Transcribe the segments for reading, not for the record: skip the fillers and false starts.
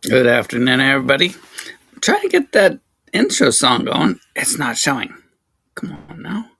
Good afternoon, everybody. Try to get that intro song going. It's not showing. Come on now.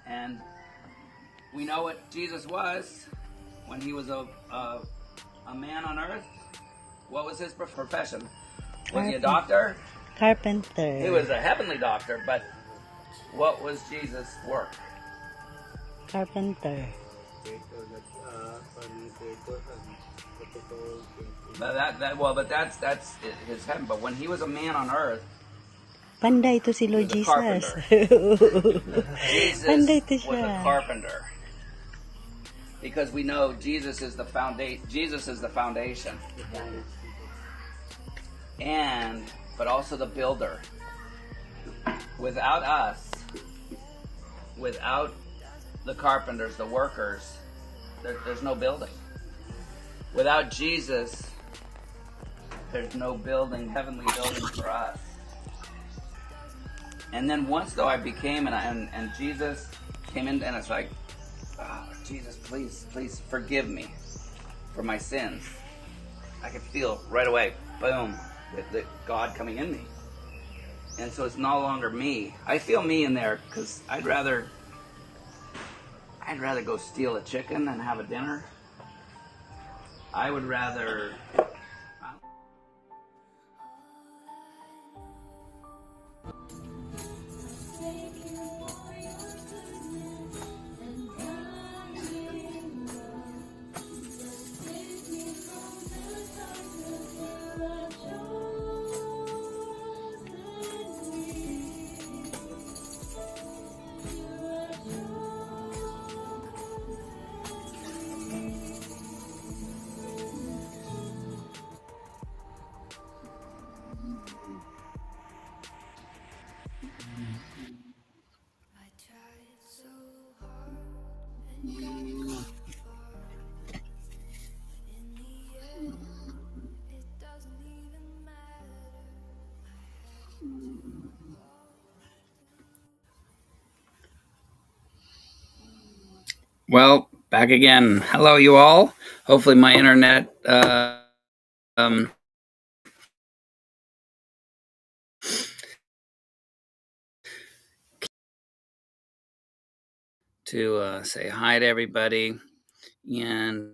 And we know what Jesus was when he was a man on earth. What was his profession? Was he a doctor? Carpenter. He was a heavenly doctor, but what was Jesus' work? Carpenter. But that's his heaven. But when he was a man on earth, Panday to si Lord he was a Jesus. carpenter. Jesus Panday to was siya. a carpenter. Because we know Jesus is the foundation. Jesus is the foundation. But also the builder. Without us, without the carpenters, the workers, there's no building. Without Jesus, there's no building, heavenly building for us. And then once though I became, and Jesus came in, and it's like, oh, Jesus, please forgive me for my sins. I could feel right away, boom, the God coming in me. And so it's no longer me. I feel me in there because I'd rather go steal a chicken than have a dinner. I would rather. Well, back again. Hello, you all. Hopefully, my internet to say hi to everybody, and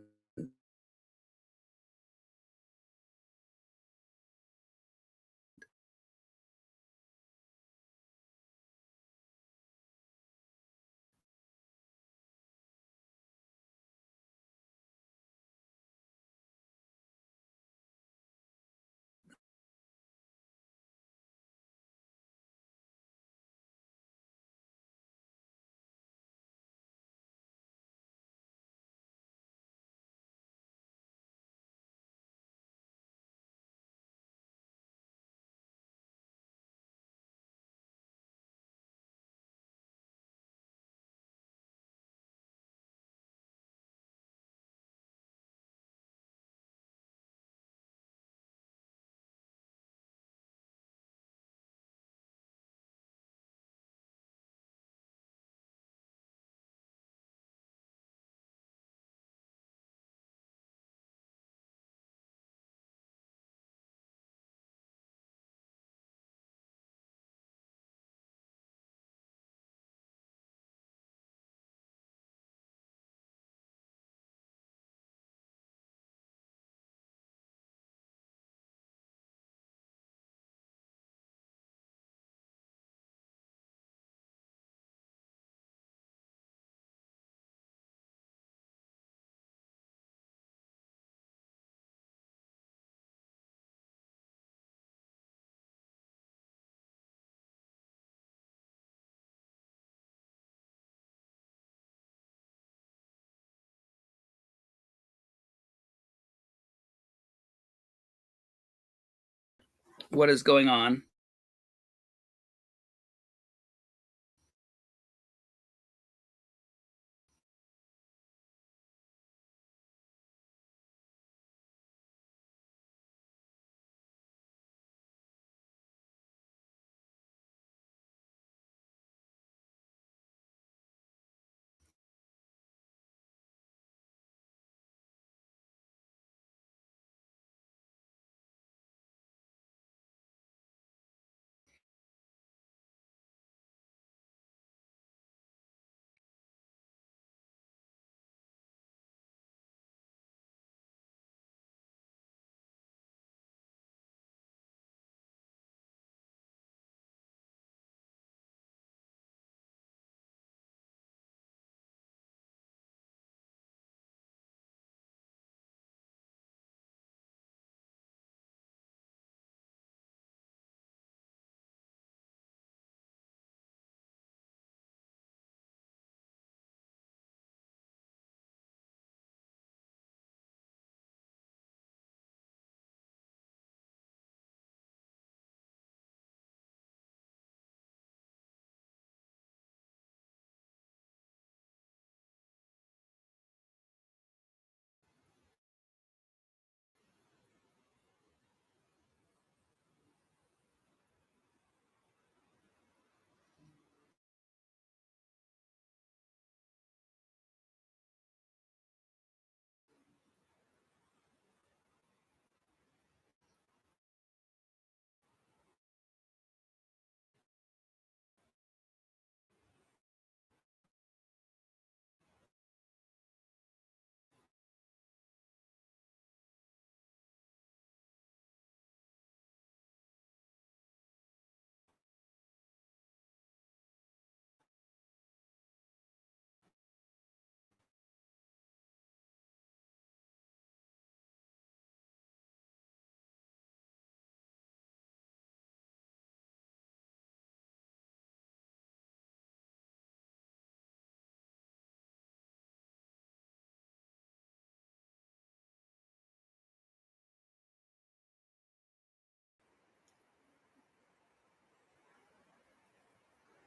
what is going on.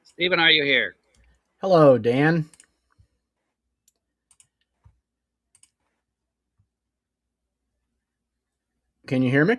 Stephen, are you here? Hello, Dan. Can you hear me?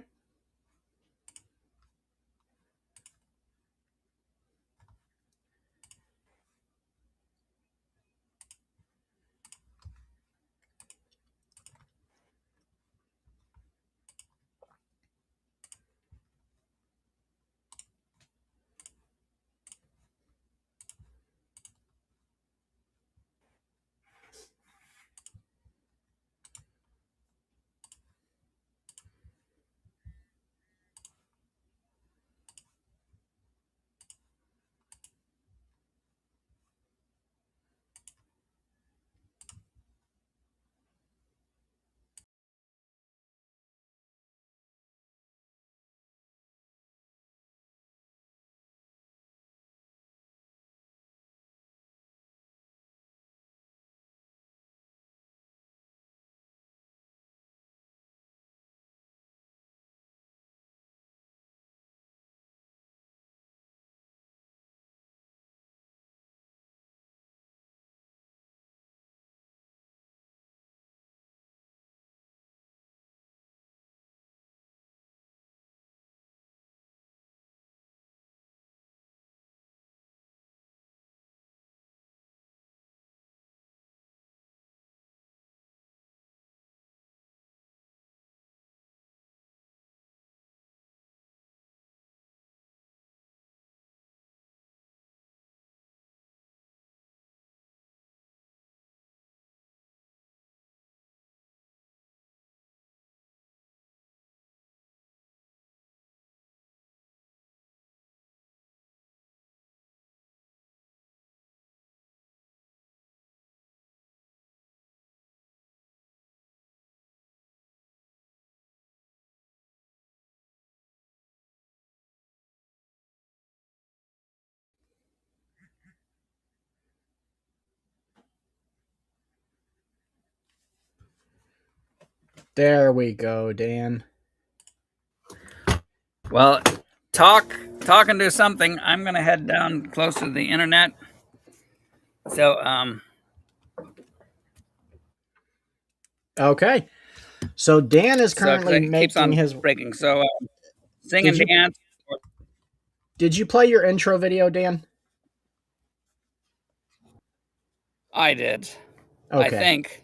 There we go, Dan. Well, talking to something. I'm gonna head down closer to the internet. So Okay. So Dan is so because currently it keeps making on his. breaking. So sing Did and you dance. did you play your intro video, Dan? I did. I Okay. think.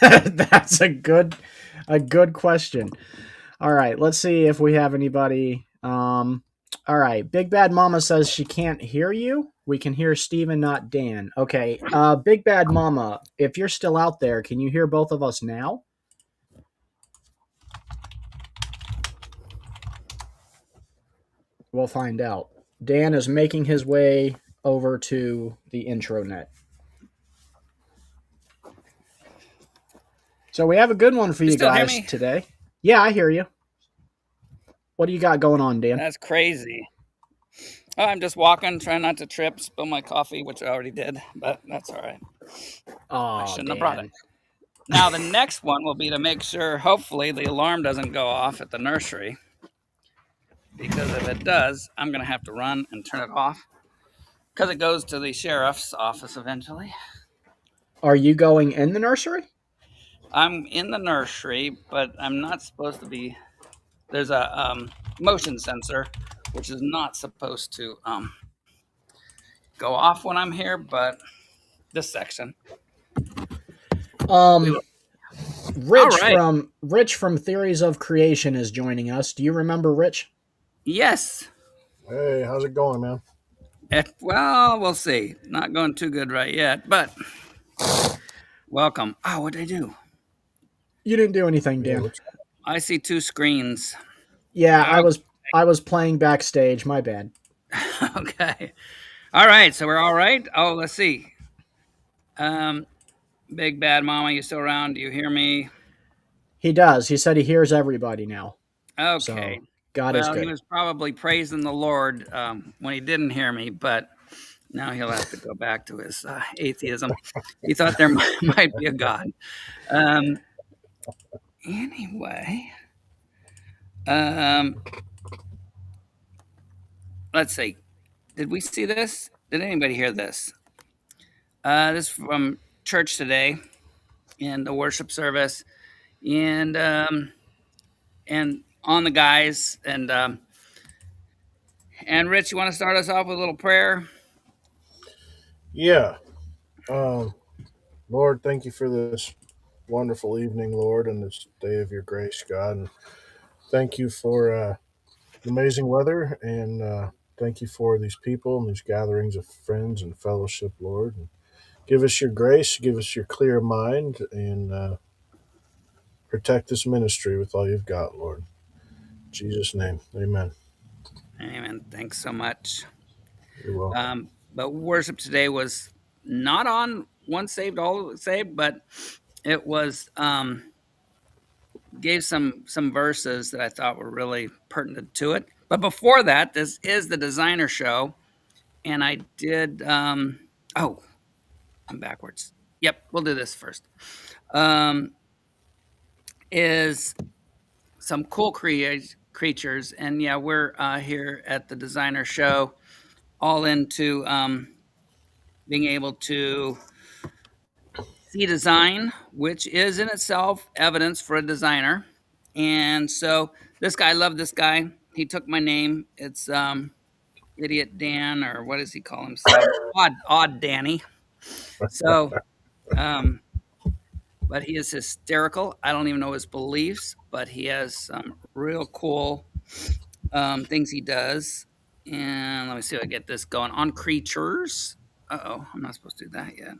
That's a good question. All right, let's see if we have anybody. All right, Big Bad Mama says she can't hear you. We can hear Steven, not Dan. Okay, Big Bad Mama, if you're still out there, can you hear both of us now? We'll find out. Dan is making his way over to the intranet. So we have a good one for You you still hear guys me? today. Yeah, I hear you. What do you got going on, Dan? That's crazy. Oh, I'm just walking, trying not to trip, spill my coffee, which I already did, but that's all right. I Oh, shouldn't have brought it. Dan. Now, the next one will be to make sure, hopefully, the alarm doesn't go off at the nursery. Because if it does, I'm going to have to run and turn it off. Because it goes to the sheriff's office eventually. Are you going in the nursery? I'm in the nursery, but I'm not supposed to be. There's a motion sensor, which is not supposed to go off when I'm here, but this section. We will. All right. Rich from Theories of Creation is joining us. Do you remember Rich? Yes. Hey, how's it going, man? Well, we'll see. Not going too good right yet, but welcome. Oh, what did I do? You didn't do anything, Yeah, Dan. I see two screens. Yeah, Okay. I was playing backstage. My bad. Okay. All right. So we're all right. Oh, let's see. Big Bad Mama, you still around? Do you hear me? He does. He said he hears everybody now. Okay. So God is Well, he good. was probably praising the Lord when he didn't hear me, but now he'll have to go back to his atheism. He thought there might be a God. Anyway, let's see. Did we see this? Did anybody hear this? This is from church today in the worship service, and on the guys and Rich, you want to start us off with a little prayer? Yeah. Um, Lord, thank you for this wonderful evening, Lord, and this day of your grace, God. And thank you for the amazing weather, and thank you for these people and these gatherings of friends and fellowship, Lord. And give us your grace, give us your clear mind, and protect this ministry with all you've got, Lord. In Jesus' name, amen. Amen. Thanks so much. You're welcome. But worship today was not on Once Saved, Always Saved, but it was gave some verses that I thought were really pertinent to it. But before that, this is the designer show, and I did. Oh, I'm backwards. Yep, we'll do this first. Is some cool creatures, and yeah, we're here at the designer show, all into being able to see design, which is in itself evidence for a designer. And so this guy, I love this guy. He took my name. It's Idiot Dan, or what does he call himself? Odd Danny. So, um, but he is hysterical. I don't even know his beliefs, but he has some real cool things he does. And let me see if I get this going on creatures. Oh, I'm not supposed to do that yet.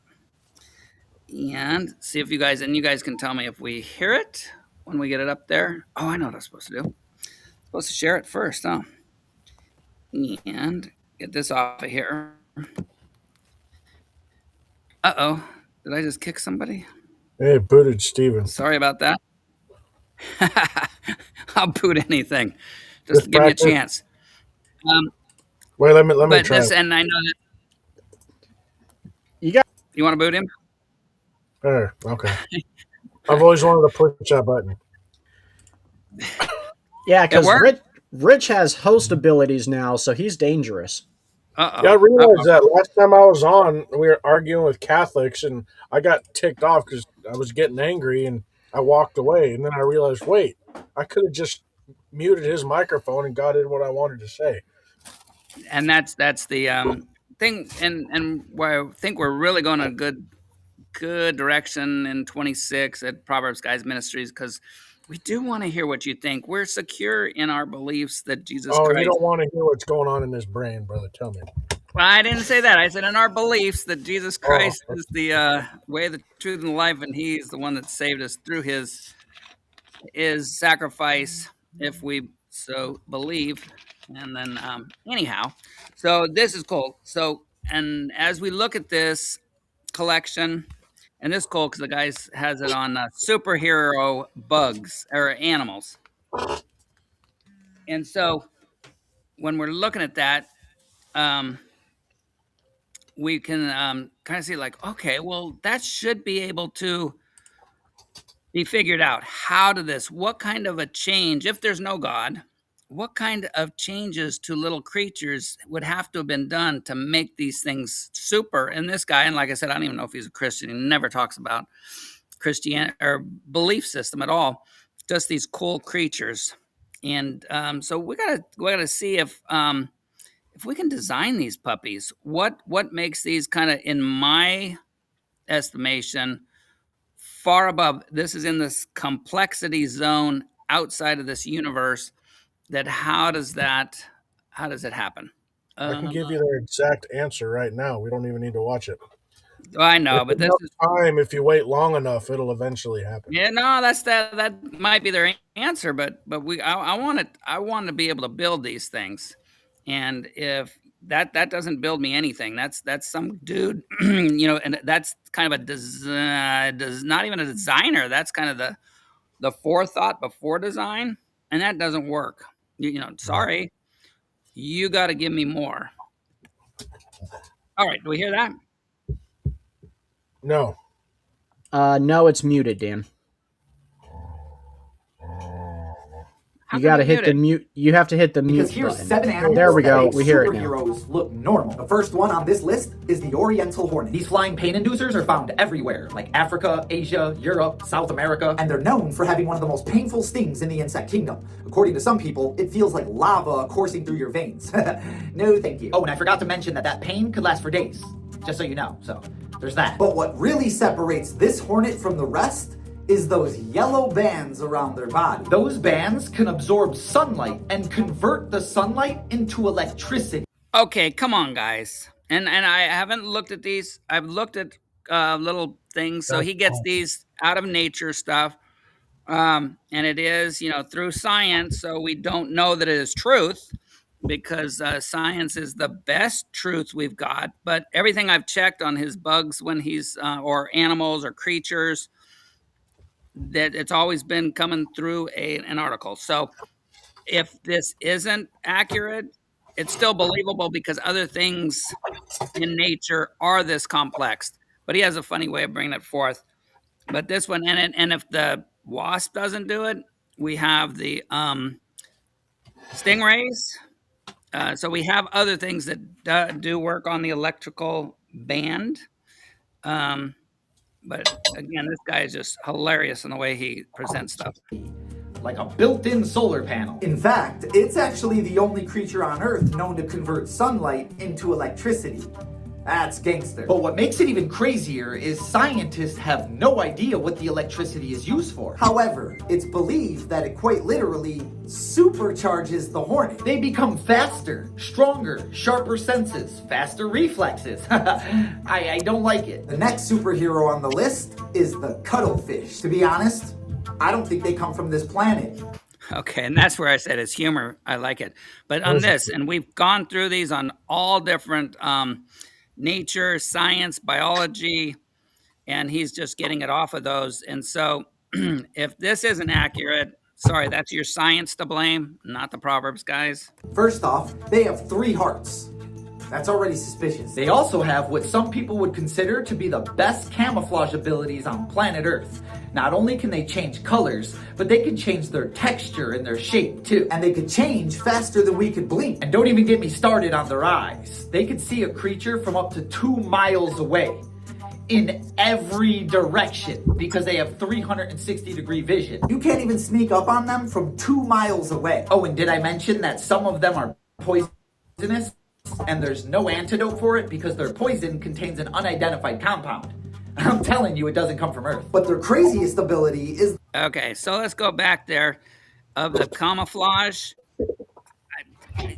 And see if you guys can tell me if we hear it when we get it up there. Oh, I know what I'm supposed to do. I'm supposed to share it first, huh? And get this off of here. Uh-oh. Did I just kick somebody? Hey, booted Steven. Sorry about that. I'll boot anything. Just give me a practice. chance. Wait, let me But try. this, and I know that You got you want to boot him. There, okay. I've always wanted to push that button. Yeah, It because worked. Rich has host abilities now, so he's dangerous. Yeah, I Uh-oh. realized Uh-oh. that last time I was on, we were arguing with Catholics, and I got ticked off because I was getting angry, and I walked away. And then I realized, wait, I could have just muted his microphone and got in what I wanted to say. And that's the thing, and where I think we're really going a good direction in 26 at Proverbs Guys Ministries, because we do want to hear what you think. We're secure in our beliefs that Jesus Oh, you Christ. don't want to hear what's going on in his brain, brother. Tell me. Well, I didn't say that. I said in our beliefs that Jesus Oh, Christ is the way, the truth, and the life, and He's the one that saved us through His sacrifice, if we so believe. And then, anyhow, so this is cool. So, and as we look at this collection, and this is cool because the guy has it on superhero bugs or animals. And so, when we're looking at that, um, we can kind of see like, okay, well, that should be able to be figured out. How to this? What kind of a change, if there's no God, what kind of changes to little creatures would have to have been done to make these things super? And this guy, and like I said, I don't even know if he's a Christian. He never talks about Christianity or belief system at all. Just these cool creatures. And so we gotta see if we can design these puppies. What makes these kind of, in my estimation, far above? This is in this complexity zone outside of this universe. That how does it happen? I can Uh, give you their exact answer right now. We don't even need to watch it. I know, With but this enough is time, if you wait long enough, it'll eventually happen. yeah, no, that might be their answer, but I want to be able to build these things, and if that doesn't build me anything, that's some dude, and that's kind of a does not even a designer. That's kind of the forethought before design, and that doesn't work. Sorry, you got to give me more. All right, do we hear that? No. No, it's muted, Dan. How You come got to you hit the muted? mute. You have to hit the mute Because here's button. 7 animals There we that go. make We hear it now. superheroes look normal. The first one on this list is the Oriental hornet. These flying pain inducers are found everywhere, like Africa, Asia, Europe, South America. And they're known for having one of the most painful stings in the insect kingdom. According to some people, it feels like lava coursing through your veins. No, thank you. Oh, and I forgot to mention that pain could last for days. Just so you know. So, there's that. But what really separates this hornet from the rest is those yellow bands around their body. Those bands can absorb sunlight and convert the sunlight into electricity. Okay, come on, guys. And I haven't looked at these. I've looked at little things. So he gets these out of nature stuff, and it is through science. So we don't know that it is truth because science is the best truth we've got. But everything I've checked on his bugs when he's or animals or creatures, that it's always been coming through an article. So if this isn't accurate, it's still believable because other things in nature are this complex. But he has a funny way of bringing it forth. But this one, and if the wasp doesn't do it, we have the stingrays. So we have other things that do work on the electrical band. But again, this guy is just hilarious in the way he presents stuff. Like a built-in solar panel. In fact, it's actually the only creature on Earth known to convert sunlight into electricity. That's gangster. But what makes it even crazier is scientists have no idea what the electricity is used for. However, it's believed that it quite literally supercharges the hornet. They become faster, stronger, sharper senses, faster reflexes. I don't like it. The next superhero on the list is the cuttlefish. To be honest, I don't think they come from this planet. Okay, and that's where I said it's humor. I like it. But on this, and we've gone through these on all different nature, science, biology, and he's just getting it off of those. And so if this isn't accurate, sorry, that's your science to blame, not the Proverbs guys. First off, they have 3 hearts. That's already suspicious. They also have what some people would consider to be the best camouflage abilities on planet Earth. Not only can they change colors, but they can change their texture and their shape too. And they could change faster than we could blink. And don't even get me started on their eyes. They could see a creature from up to 2 miles away in every direction because they have 360-degree vision. You can't even sneak up on them from 2 miles away. Oh, and did I mention that some of them are poisonous and there's no antidote for it because their poison contains an unidentified compound? I'm telling you, it doesn't come from Earth. But their craziest ability is... Okay, so let's go back there of the camouflage. I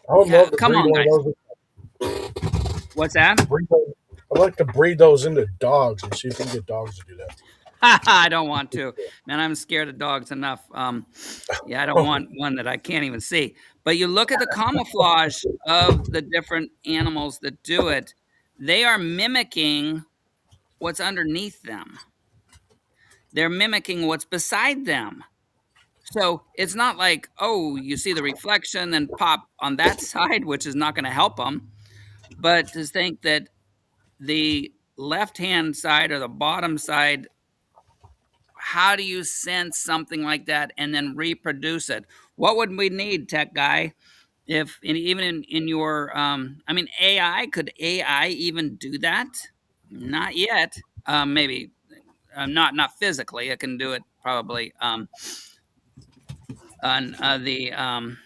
would love to Come breed on, one guys. of those. What's that? I'd like to breed those into dogs and see if we can get dogs to do that. I don't want to. Man, I'm scared of dogs enough. Yeah, I don't want one that I can't even see. But you look at the camouflage of the different animals that do it, they are mimicking what's underneath them. They're mimicking what's beside them. So it's not like, oh, you see the reflection and pop on that side, which is not going to help them. But to think that the left-hand side or the bottom side, how do you sense something like that and then reproduce it? What would we need, tech guy? If even in your, I mean, AI, could AI even do that? Not yet. Maybe not physically. It can do it probably on the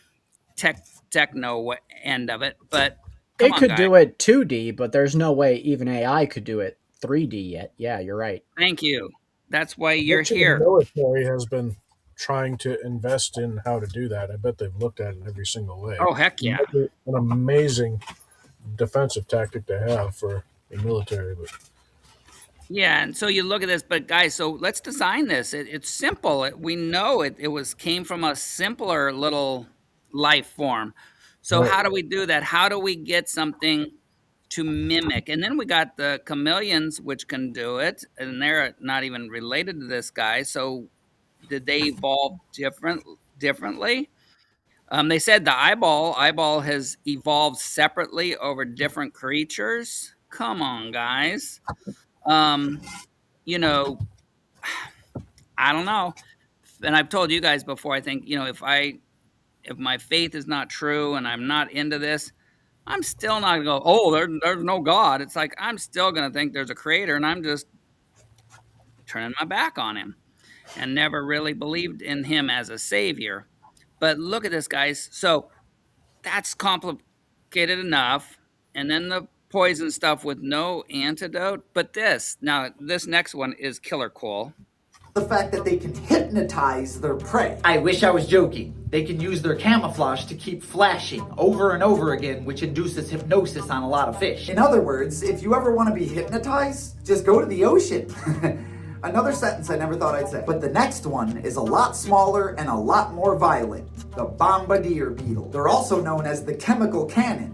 techno end of it. But It could do it 2D, but there's no way even AI could do it 3D yet. Yeah, you're right. Thank you. That's why you're The here. military has been trying to invest in how to do that. I bet they've looked at it every single way. Oh, heck yeah. An amazing defensive tactic to have for the military. But yeah, and so you look at this, but guys, so let's design this. It's simple. We know it came from a simpler little life form. So how do we do that? How do we get something to mimic? And then we got the chameleons, which can do it, and they're not even related to this guy. So did they evolve differently? They said the eyeball has evolved separately over different creatures. Come on, guys. You know, I don't know. And I've told you guys before, I think, if my faith is not true and I'm not into this, I'm still not gonna go, oh, there's no God. It's like, I'm still gonna think there's a creator, and I'm just turning my back on him and never really believed in him as a savior. But look at this, guys. So that's complicated enough. And then the poison stuff with no antidote. But this next one is killer cool. The fact that they can hypnotize their prey. I wish I was joking. They can use their camouflage to keep flashing over and over again, which induces hypnosis on a lot of fish. In other words, if you ever want to be hypnotized, just go to the ocean. Another sentence I never thought I'd say. But the next one is a lot smaller and a lot more violent. The bombardier beetle. They're also known as the chemical cannon.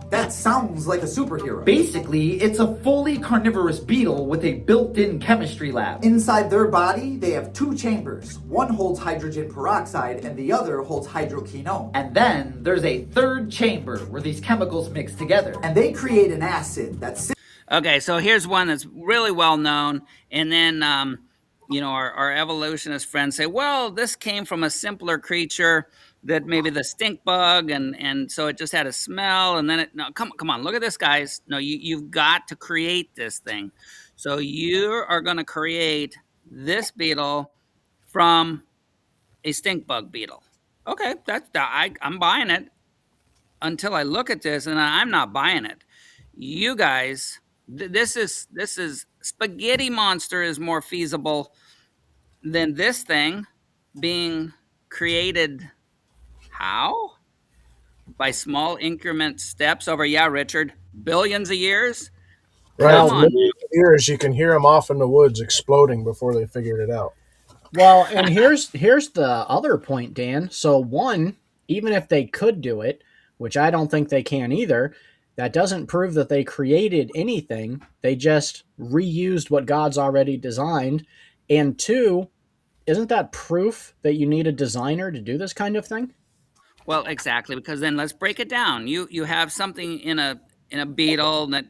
That sounds like a superhero. Basically, it's a fully carnivorous beetle with a built-in chemistry lab. Inside their body, they have 2 chambers. One holds hydrogen peroxide and the other holds hydroquinone. And then there's a 3rd chamber where these chemicals mix together. And they create an acid that's... Okay, so here's one that's really well known. And then, our evolutionist friends say, well, this came from a simpler creature that maybe the stink bug, and so it just had a smell, and then come on, look at this, guys. No, you've got to create this thing. So you are going to create this beetle from a stink bug beetle. Okay, I'm buying it until I look at this, and I'm not buying it. You guys, this is Spaghetti Monster is more feasible than this thing being created. How? By small increment steps over, Richard, billions of years? Right, come on. Years, you can hear them off in the woods exploding before they figured it out. Well, and here's the other point, Dan. So one, even if they could do it, which I don't think they can either, that doesn't prove that they created anything. They just reused what God's already designed. And 2, isn't that proof that you need a designer to do this kind of thing? Well, exactly, because then let's break it down. You have something in a in a beetle that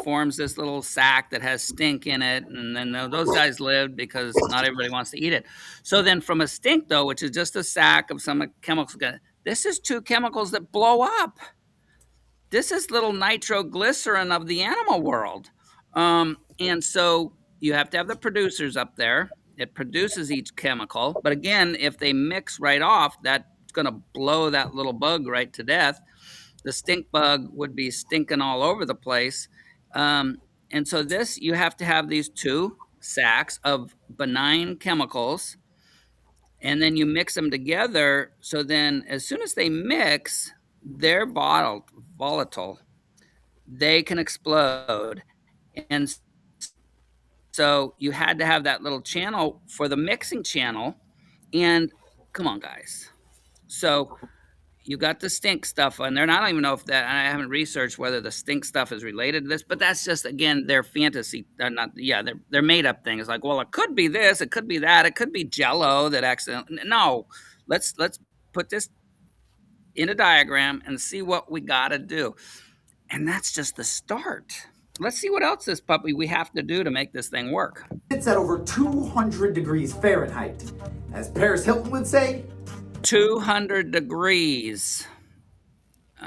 forms this little sac that has stink in it, and then those guys lived because not everybody wants to eat it. So then from a stink, though, which is just a sac of some chemicals, this is two chemicals that blow up. This is little nitroglycerin of the animal world. And so you have to have the producers up there. It produces each chemical, but again, if they mix right off, that's going to blow that little bug right to death. The stink bug would be stinking all over the place. And so this, you have to have these two sacs of benign chemicals, and then you mix them together. So then as soon as they mix, they're volatile. They can explode. And so you had to have that little channel for the mixing channel. And come on, guys. So you got the stink stuff on there, and I don't even know if that, I haven't researched whether the stink stuff is related to this, but that's just, again, their fantasy. They're not, yeah, they're made up things. Like, well, it could be this, it could be that, it could be Jello that accidentally. No, let's put this in a diagram and see what we got to do. And that's just the start. Let's see what else this puppy we have to do to make this thing work. It's at over 200 degrees Fahrenheit. As Paris Hilton would say, 200 degrees.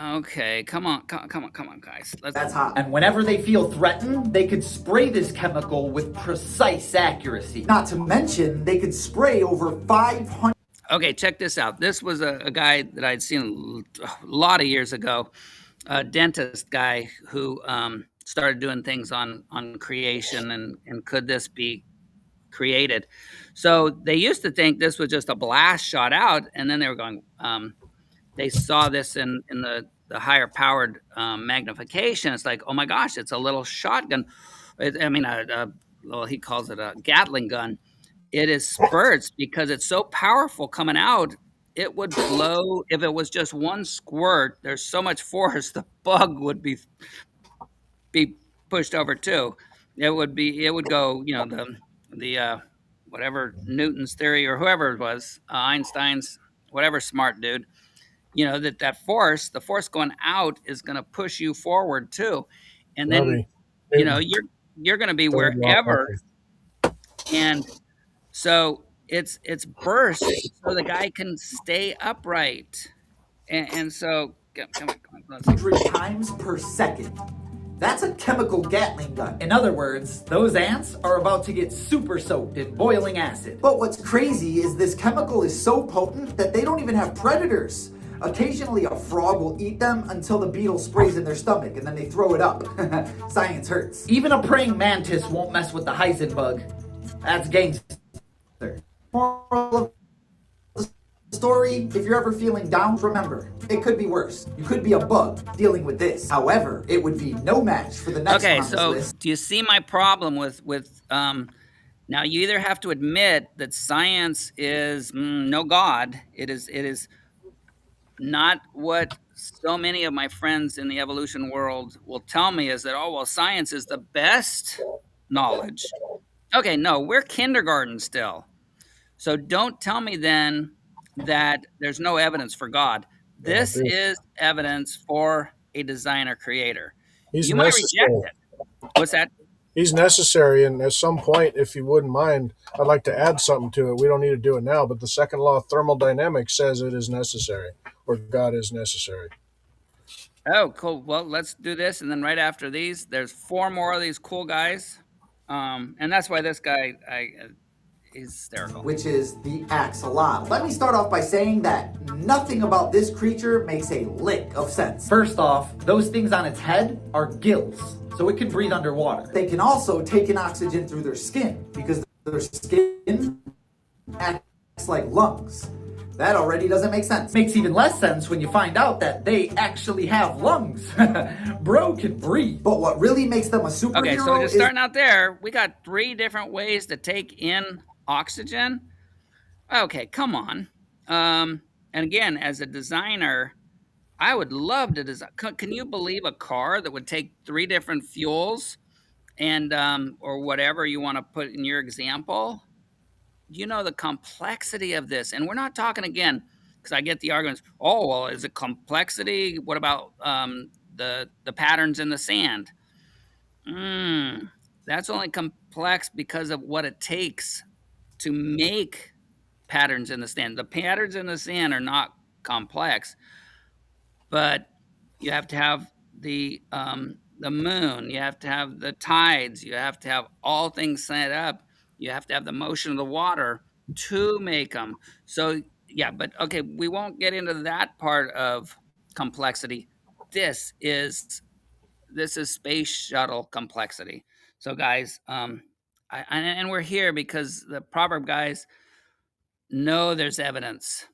Okay, come on, guys. That's hot. And whenever they feel threatened, they could spray this chemical with precise accuracy. Not to mention, they could spray over 500. Okay, check this out. This was a guy that I'd seen a lot of years ago, a dentist guy who started doing things on creation and could this be created. So they used to think this was just a blast shot out, and then they were going, they saw this in the higher powered magnification. It's like, oh my gosh, it's a little shotgun. Well, he calls it a Gatling gun. It is spurts because it's so powerful coming out. It would blow if it was just one squirt. There's so much force, the bug would be pushed over too. It would go, the whatever Newton's theory or whoever it was, Einstein's, whatever smart dude, that force, the force going out is going to push you forward too. And then, you're going to be wherever. And so it's burst so the guy can stay upright. And so, come on, 100 times per second. That's a chemical Gatling gun. In other words, those ants are about to get super soaked in boiling acid. But what's crazy is this chemical is so potent that they don't even have predators. Occasionally a frog will eat them until the beetle sprays in their stomach and then they throw it up. Science hurts. Even a praying mantis won't mess with the Heisenberg. That's gangster. Moral of the story, if you're ever feeling down, remember, it could be worse. You could be a bug dealing with this. However, it would be no match for the next one on this list. Do you see my problem with now you either have to admit that science is no God. It is not what so many of my friends in the evolution world will tell me is that, oh, well, science is the best knowledge. Okay, no, we're kindergarten still. So don't tell me then that there's no evidence for God. This is evidence for a designer creator. You might reject it. What's that? He's necessary, and at some point, if you wouldn't mind, I'd like to add something to it. We don't need to do it now, but the second law of thermodynamics says it is necessary, or God is necessary. Oh, cool. Well, let's do this, and then right after these, there's 4 more of these cool guys, and that's why this guy is hysterical. Which is the axolotl. Let me start off by saying that nothing about this creature makes a lick of sense. First off, those things on its head are gills, so it can breathe underwater. They can also take in oxygen through their skin because their skin acts like lungs. That already doesn't make sense. Makes even less sense when you find out that they actually have lungs. Bro can breathe. But what really makes them a superhero Okay, so just starting out there, we got 3 different ways to take in oxygen. Okay, come on. And again, as a designer, I would love to design. Can you believe a car that would take 3 different fuels and or whatever you want to put in your example? The complexity of this. And we're not talking, again, because I get the arguments, oh, well, is it complexity? What about the patterns in the sand. That's only complex because of what it takes to make patterns in the sand. The patterns in the sand are not complex, but you have to have the moon, you have to have the tides, you have to have all things set up, you have to have the motion of the water to make them. So yeah, but okay, we won't get into that part of complexity. This is space shuttle complexity. So guys, and we're here because the proverb guys know there's evidence.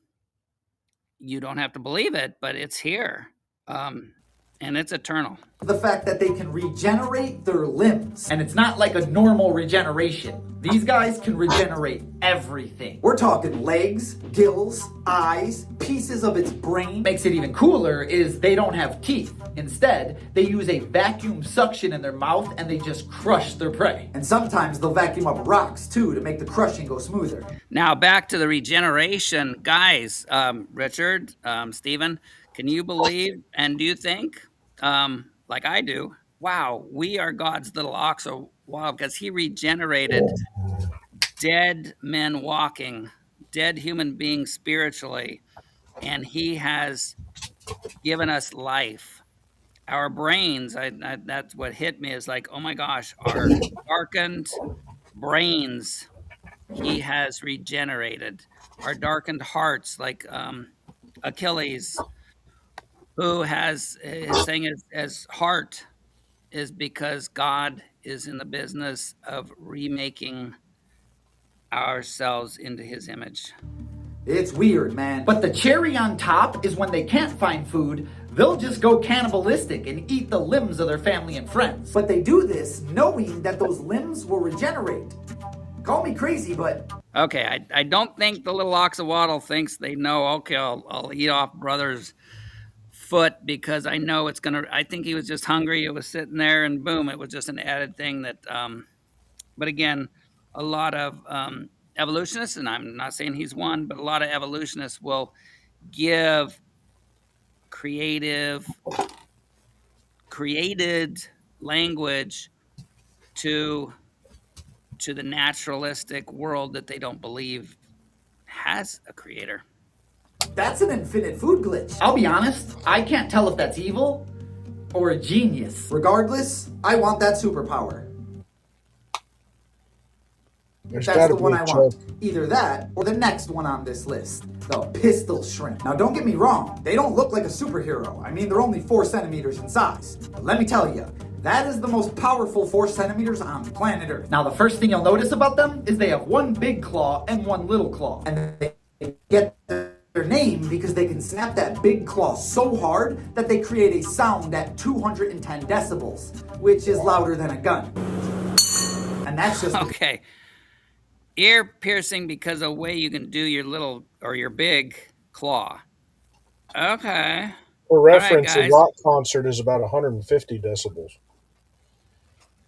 You don't have to believe it, but it's here. And it's eternal. The fact that they can regenerate their limbs. And it's not like a normal regeneration. These guys can regenerate everything. We're talking legs, gills, eyes, pieces of its brain. Makes it even cooler is they don't have teeth. Instead, they use a vacuum suction in their mouth and they just crush their prey. And sometimes they'll vacuum up rocks too to make the crushing go smoother. Now back to the regeneration. Guys, Richard, Stephen, can you believe and do you think, like I do, wow, we are God's little ox or wild, because he regenerated dead men walking, dead human beings spiritually, and he has given us life. Our brains, that's what hit me, is like, oh my gosh, our darkened brains, he has regenerated. Our darkened hearts, like Achilles, who has his thing as heart, is because God is in the business of remaking ourselves into his image. It's weird, man. But the cherry on top is when they can't find food, they'll just go cannibalistic and eat the limbs of their family and friends. But they do this knowing that those limbs will regenerate. Call me crazy, but... Okay, I don't think the little oxawaddle thinks they know, okay, I'll eat off brother's foot because I know it's gonna. I think he was just hungry. It was sitting there, and boom, it was just an added thing that. But again, a lot of evolutionists, and I'm not saying he's one, but a lot of evolutionists will give created language to the naturalistic world that they don't believe has a creator. That's an infinite food glitch. I'll be honest, I can't tell if that's evil or a genius. Regardless, I want that superpower. That's the one I want. Either that or the next one on this list, the pistol shrimp. Now don't get me wrong, they don't look like a superhero. I mean, they're only 4 centimeters in size. But let me tell you, that is the most powerful 4 centimeters on planet Earth. Now the first thing you'll notice about them is they have one big claw and one little claw. And they get their name because they can snap that big claw so hard that they create a sound at 210 decibels, which is louder than a gun. And that's just... Okay. Ear piercing because of the way you can do your little or your big claw. Okay. For reference, right, a rock concert is about 150 decibels.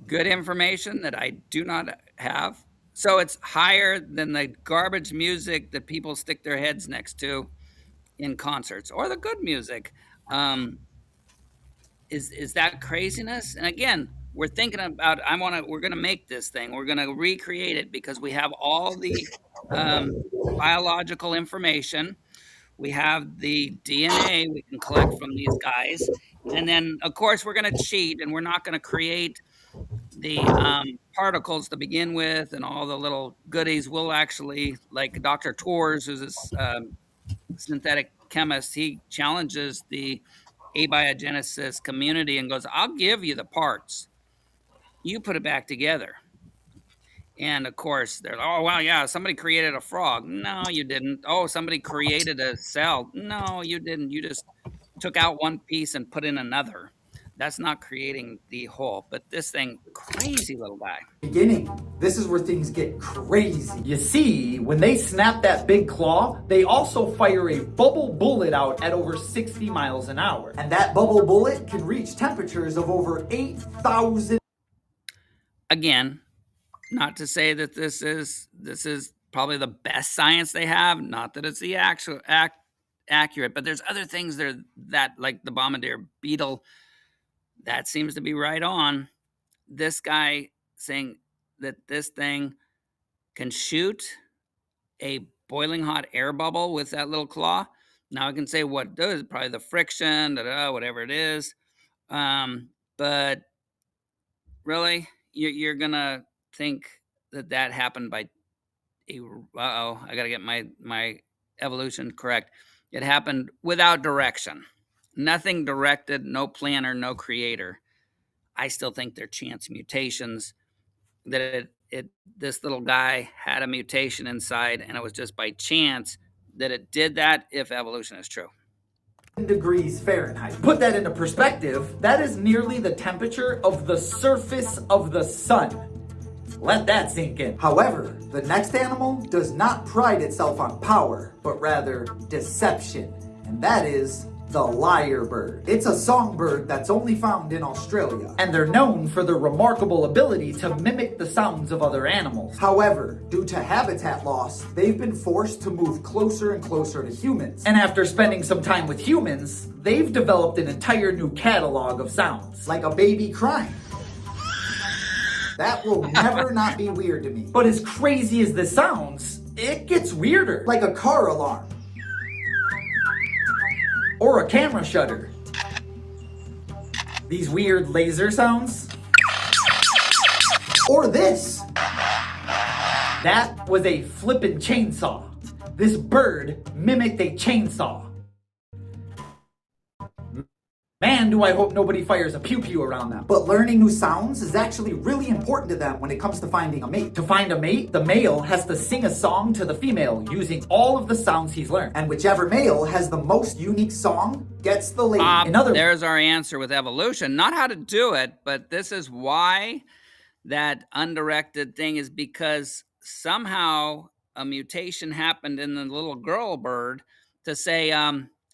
Good information that I do not have. So it's higher than the garbage music that people stick their heads next to in concerts, or the good music. Is that craziness? And again, we're thinking about, we're going to make this thing. We're going to recreate it because we have all the biological information. We have the DNA we can collect from these guys. And then, of course, we're going to cheat, and we're not going to create the particles to begin with and all the little goodies. We'll actually, like Dr. Tours, who's this synthetic chemist, he challenges the abiogenesis community and goes, I'll give you the parts. You put it back together. And of course, they're, oh, wow, yeah, somebody created a frog. No, you didn't. Oh, somebody created a cell. No, you didn't. You just took out one piece and put in another. That's not creating the whole. But this thing, crazy little guy. Beginning, this is where things get crazy. You see, when they snap that big claw, they also fire a bubble bullet out at over 60 miles an hour. And that bubble bullet can reach temperatures of over 8,000. Again, not to say that this is probably the best science they have, not that it's the actual accurate, but there's other things there that, like the bombardier beetle, that seems to be right on. This guy saying that this thing can shoot a boiling hot air bubble with that little claw. Now I can say what it does, probably the friction, whatever it is. But really, you're gonna think that that happened by a. I gotta get my evolution correct. It happened without direction, nothing directed, no planner, no creator. I still think they're chance mutations. That this little guy had a mutation inside, and it was just by chance that it did that. If evolution is true. Degrees Fahrenheit. Put that into perspective, that is nearly the temperature of the surface of the sun. Let that sink in. However, the next animal does not pride itself on power, but rather deception, and that is the lyrebird. It's a songbird that's only found in Australia, and they're known for their remarkable ability to mimic the sounds of other animals. However, due to habitat loss, they've been forced to move closer and closer to humans. And after spending some time with humans, they've developed an entire new catalog of sounds, like a baby crying. That will never not be weird to me. But as crazy as this sounds, it gets weirder. Like a car alarm. Or a camera shutter. These weird laser sounds. Or this. That was a flippin' chainsaw. This bird mimicked a chainsaw. Man, do I hope nobody fires a pew-pew around them. But learning new sounds is actually really important to them when it comes to finding a mate. To find a mate, the male has to sing a song to the female using all of the sounds he's learned. And whichever male has the most unique song gets the lady. There's our answer with evolution. Not how to do it, but this is why that undirected thing is, because somehow a mutation happened in the little girl bird to say,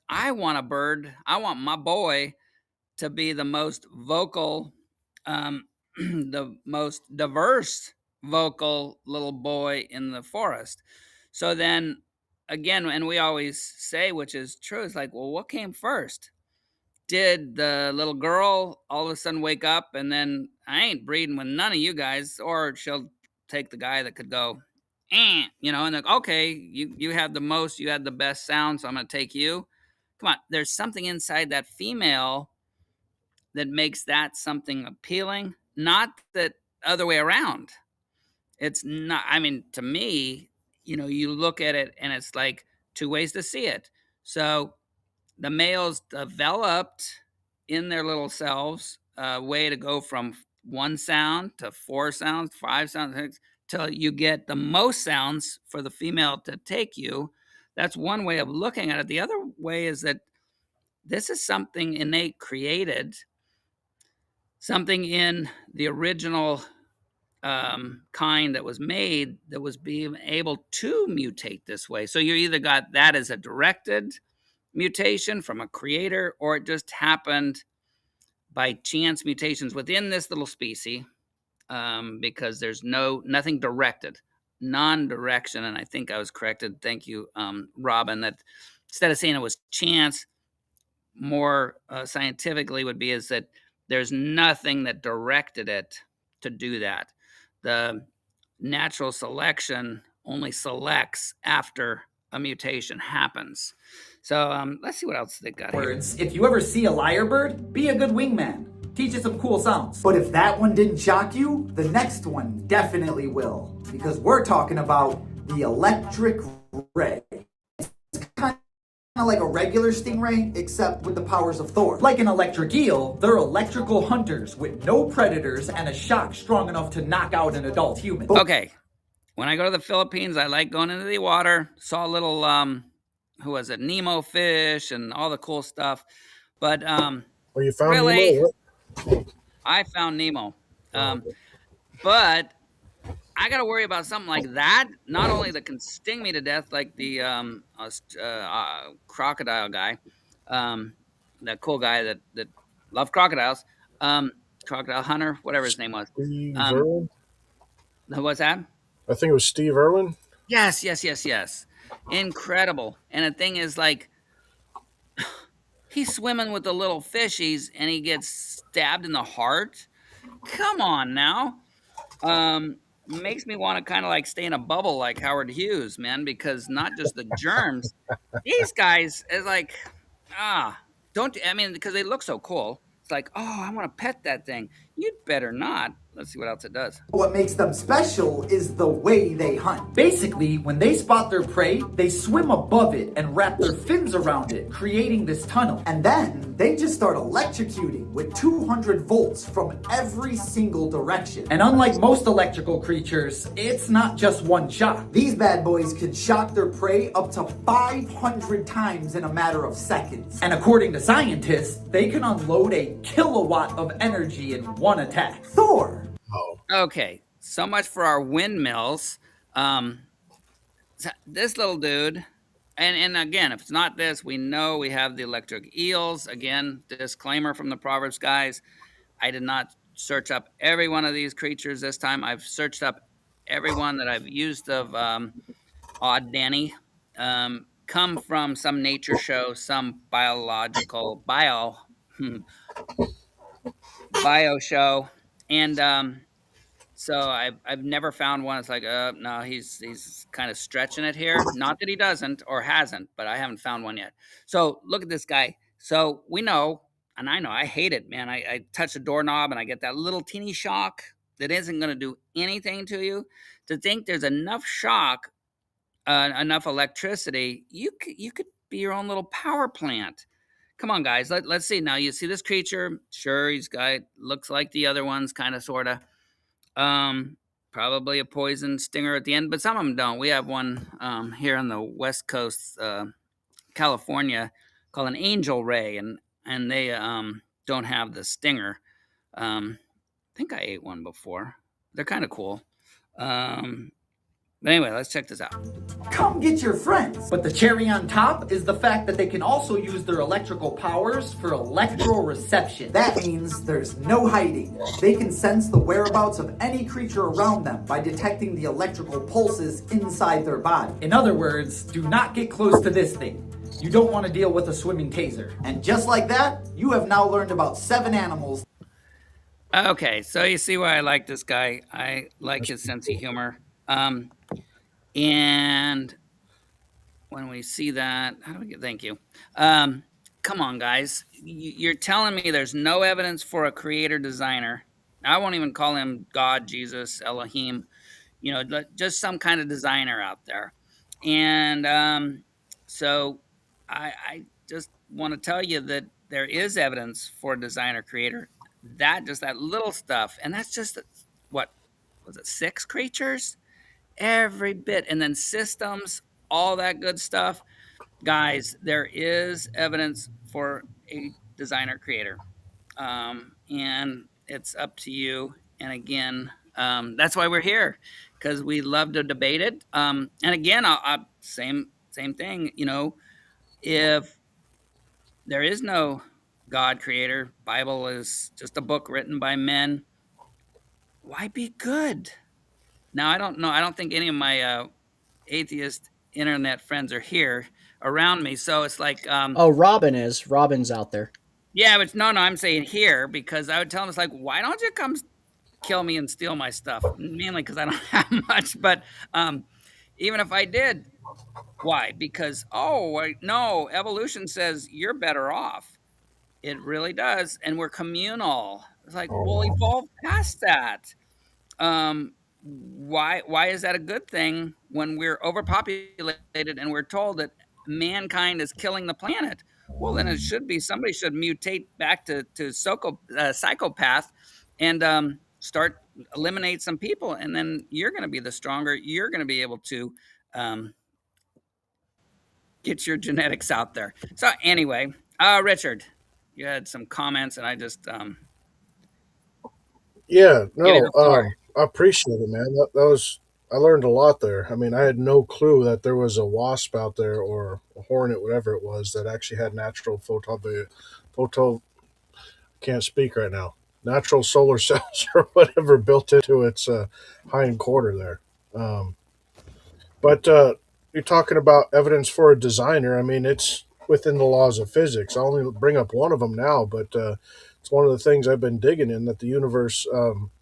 I want a bird. I want my boy to be the most vocal, the most diverse vocal little boy in the forest. So then again, and we always say, which is true, it's like, well, what came first? Did the little girl all of a sudden wake up and then, I ain't breeding with none of you guys, or she'll take the guy that could go, and like, okay, you had the most, you had the best sound, so I'm going to take you. Come on, there's something inside that female that makes that something appealing, not that other way around. It's not, to me, you look at it and it's like two ways to see it. So the males developed in their little selves a way to go from one sound to four sounds, five sounds, till you get the most sounds for the female to take you. That's one way of looking at it. The other way is that this is something innate created, something in the original kind that was made that was being able to mutate this way. So you either got that as a directed mutation from a creator, or it just happened by chance mutations within this little species, because there's nothing directed, non-direction. And I think I was corrected. Thank you, Robin, that instead of saying it was chance, more scientifically would be is that there's nothing that directed it to do that. The natural selection only selects after a mutation happens. So let's see what else they got here. If you ever see a lyrebird, be a good wingman. Teach it some cool sounds. But if that one didn't shock you, the next one definitely will. Because we're talking about the electric ray. It's kind of like a regular stingray, except with the powers of Thor. Like an electric eel, they're electrical hunters with no predators and a shock strong enough to knock out an adult human. Okay, when I go to the Philippines, I like going into the water. Saw a little, who was it, Nemo fish and all the cool stuff. But you found really, Nemo? I found Nemo. But I got to worry about something like that. Not only that can sting me to death, like the crocodile guy, that cool guy that loved crocodiles, crocodile hunter, whatever his name was. Steve Irwin? What's that? I think it was Steve Irwin. Yes. Incredible. And the thing is, like, He's swimming with the little fishies and he gets stabbed in the heart. Come on now. Makes me want to kind of like stay in a bubble like Howard Hughes, man, because not just the germs, these guys is like, ah, don't, I mean, because they look so cool. It's like, oh, I want to pet that thing. You'd better not. Let's see what else it does. What makes them special is the way they hunt. Basically, when they spot their prey, they swim above it and wrap their fins around it, creating this tunnel. And then they just start electrocuting with 200 volts from every single direction. And unlike most electrical creatures, it's not just one shock. These bad boys can shock their prey up to 500 times in a matter of seconds. And according to scientists, they can unload a kilowatt of energy in one attack. Thor! Okay, so much for our windmills. This little dude, and again, if it's not this, we know we have the electric eels. Again, disclaimer from the Proverbs guys. I did not search up every one of these creatures this time. I've searched up every one that I've used of Odd Danny. Come from some nature show, some biological bio show, and so I've never found one. It's like, no, he's kind of stretching it here. Not that he doesn't or hasn't, but I haven't found one yet. So look at this guy. So we know, and I know I hate it, man. I touch a doorknob and I get that little teeny shock that isn't going to do anything to you. To think there's enough shock, enough electricity, you could be your own little power plant. Come on, guys. Let's see. Now you see this creature. Sure, looks like the other ones, kind of, sort of. Probably a poison stinger at the end, but some of them don't. We have one here on the West Coast, California, called an angel ray, and they don't have the stinger. I think I ate one before. They're kind of cool. But anyway, let's check this out. Come get your friends. But the cherry on top is the fact that they can also use their electrical powers for electroreception. That means there's no hiding. They can sense the whereabouts of any creature around them by detecting the electrical pulses inside their body. In other words, do not get close to this thing. You don't want to deal with a swimming taser. And just like that, you have now learned about 7 animals. Okay, so you see why I like this guy. I like his sense of humor. And when we see that, how do we get, thank you. Come on, guys. You're telling me there's no evidence for a creator designer. I won't even call him God, Jesus, Elohim, just some kind of designer out there. And so I just want to tell you that there is evidence for a designer creator. That little stuff. And that's just, what was it, 6 creatures? Every bit. And then systems, all that good stuff. Guys, there is evidence for a designer creator. And it's up to you. And again, that's why we're here, because we love to debate it. And again, same thing, if there is no God creator, Bible is just a book written by men, why be good? Now, I don't know. I don't think any of my atheist internet friends are here around me. So it's like... oh, Robin is. Robin's out there. Yeah, but no, I'm saying here, because I would tell them, it's like, why don't you come kill me and steal my stuff? Mainly because I don't have much. But even if I did, why? Because, no, evolution says you're better off. It really does. And we're communal. It's like, we'll evolve past that. Why is that a good thing when we're overpopulated and we're told that mankind is killing the planet? Well, then it should be, somebody should mutate back to psychopath and start eliminate some people, and then you're going to be the stronger. You're going to be able to get your genetics out there. So anyway, Richard, you had some comments, and I just I appreciate it, man. That was, I learned a lot there. I mean, I had no clue that there was a wasp out there, or a hornet, whatever it was, that actually had natural can't speak right now. Natural solar cells or whatever built into its hind quarter there. But you're talking about evidence for a designer. I mean, it's within the laws of physics. I'll only bring up one of them now, but it's one of the things I've been digging in, that the universe,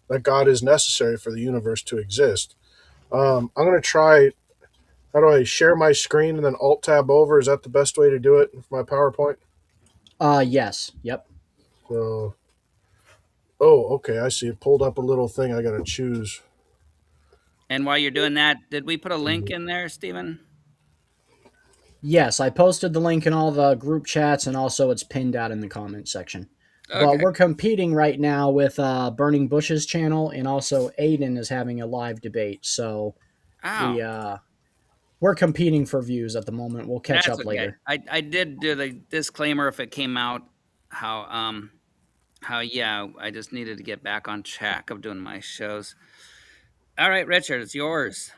that God is necessary for the universe to exist. I'm going to try. How do I share my screen and then Alt tab over? Is that the best way to do it for my PowerPoint? Yes. Yep. So, oh, okay. I see. It pulled up a little thing. I got to choose. And while you're doing that, did we put a link in there, Stephen? Yes, I posted the link in all the group chats, and also it's pinned out in the comment section. But Okay. we're competing right now with Burning Bush's channel, and also Aiden is having a live debate. So Oh, we we're competing for views at the moment. We'll catch that's up okay. later. I did do the disclaimer if it came out how yeah, I just needed to get back on track of doing my shows. All right, Richard, it's yours.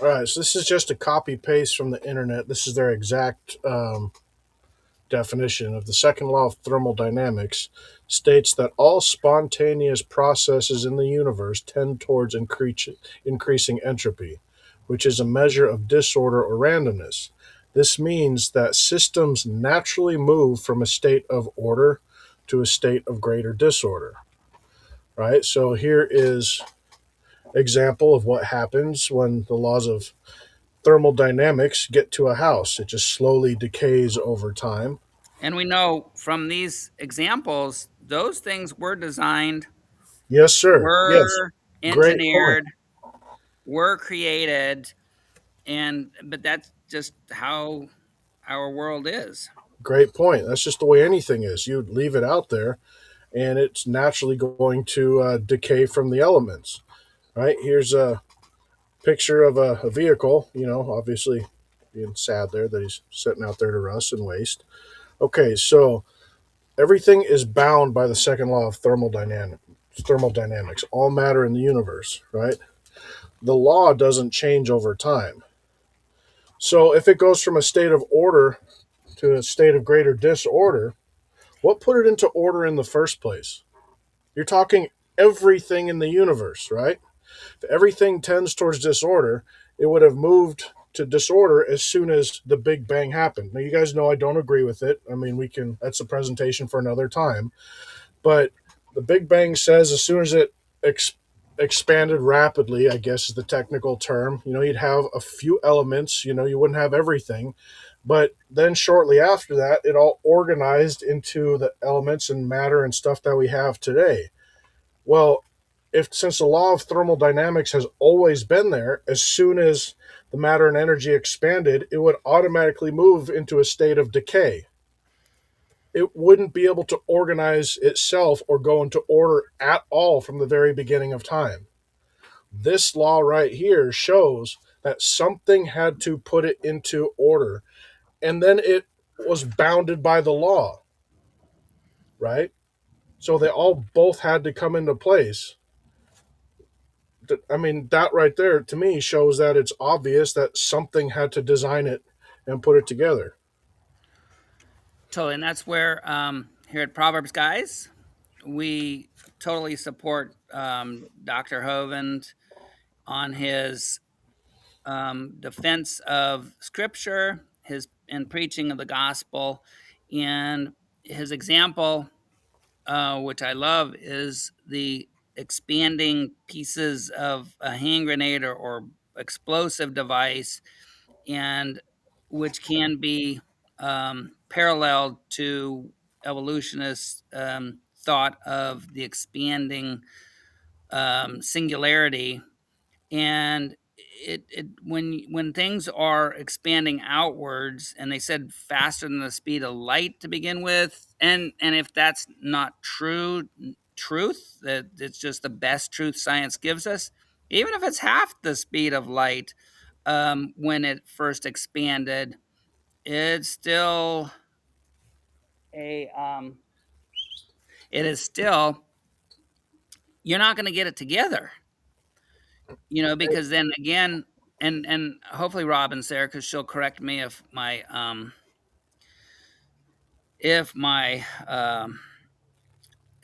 All right. So this is just a copy paste from the internet. This is their exact definition of the second law of thermodynamics. States that all spontaneous processes in the universe tend towards increasing entropy, which is a measure of disorder or randomness. This means that systems naturally move from a state of order to a state of greater disorder. Right? So here is example of what happens when the laws of thermodynamics get to a house. It just slowly decays over time. And we know from these examples, those things were designed, Yes, sir. Yes. were Great point. engineered, were created, and but that's just how our world is. Great point. That's just the way anything is. You leave it out there, and it's naturally going to decay from the elements. Right? Here's a picture of a vehicle. Obviously being sad there that he's sitting out there to rust and waste. Okay, so everything is bound by the second law of thermodynamics. All matter in the universe. Right? The law doesn't change over time. So if it goes from a state of order to a state of greater disorder, what put it into order in the first place? You're talking everything in the universe, right? If everything tends towards disorder, it would have moved to disorder as soon as the Big Bang happened. Now, you guys know I don't agree with it. I mean, that's a presentation for another time. But the Big Bang says as soon as it expanded rapidly, I guess is the technical term, you'd have a few elements, you wouldn't have everything. But then shortly after that, it all organized into the elements and matter and stuff that we have today. Well, if since the law of thermodynamics has always been there, as soon as the matter and energy expanded, it would automatically move into a state of decay. It wouldn't be able to organize itself or go into order at all from the very beginning of time. This law right here shows that something had to put it into order, and then it was bounded by the law, right? So they all both had to come into place. I mean, that right there to me shows that it's obvious that something had to design it and put it together. Totally, and that's where here at Proverbs Guys, we totally support Dr. Hovind on his defense of Scripture, his and preaching of the gospel, and his example, which I love, is the expanding pieces of a hand grenade or explosive device, and which can be paralleled to evolutionists' thought of the expanding singularity. And it when things are expanding outwards, and they said faster than the speed of light to begin with, and if that's not truth, that it's just the best truth science gives us, even if it's half the speed of light, when it first expanded, it's still a it is still, you're not going to get it together, because then again, and hopefully Robin's there because she'll correct me if my if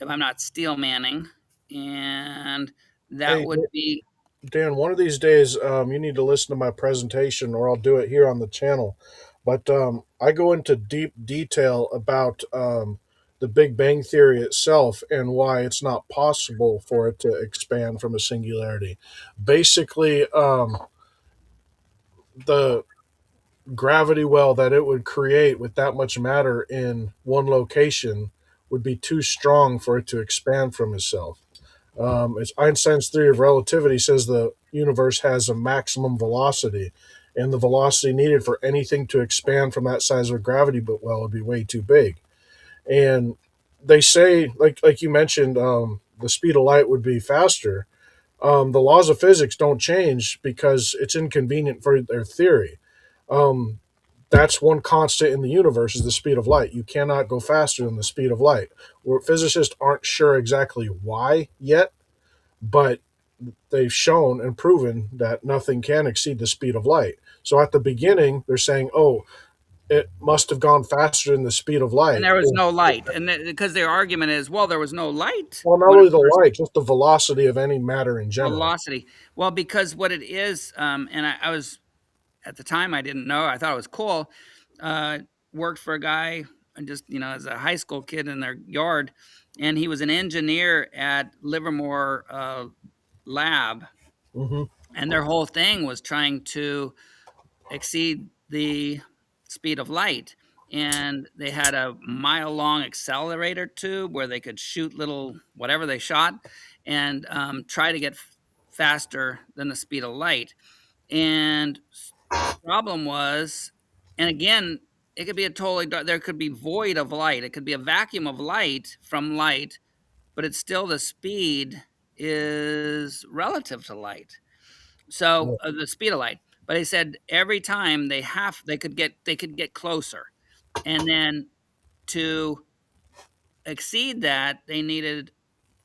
I'm not steel manning, and that Hey, would be Dan, one of these days, you need to listen to my presentation, or I'll do it here on the channel But I go into deep detail about the Big Bang Theory itself and why it's not possible for it to expand from a singularity. Basically, the gravity well that it would create with that much matter in one location would be too strong for it to expand from itself. It's Einstein's theory of relativity says the universe has a maximum velocity, and the velocity needed for anything to expand from that size of a gravity well would be way too big. And they say, like you mentioned, the speed of light would be faster. The laws of physics don't change because it's inconvenient for their theory. Um, that's one constant in the universe is the speed of light. You cannot go faster than the speed of light. Where physicists aren't sure exactly why yet, but they've shown and proven that nothing can exceed the speed of light. So at the beginning, they're saying, "Oh, it must have gone faster than the speed of And light." there was no light, and because their argument is, well, there was no light Well, not when it only the first light, just the velocity of any matter in general. velocity. Well, because what it is, and I was at the time I didn't know. I thought it was cool. Uh, Worked for a guy, and just as a high school kid in their yard, and he was an engineer at Livermore Lab, Hmm. and their whole thing was trying to exceed the speed of light. And they had a mile long accelerator tube where they could shoot little whatever they shot and try to get faster than the speed of light. And the problem was, and again, it could be a totally dark, there could be void of light. It could be a vacuum of light from light, but it's still the speed is relative to light. So the speed of light. But he said every time they could get closer, and then to exceed that, they needed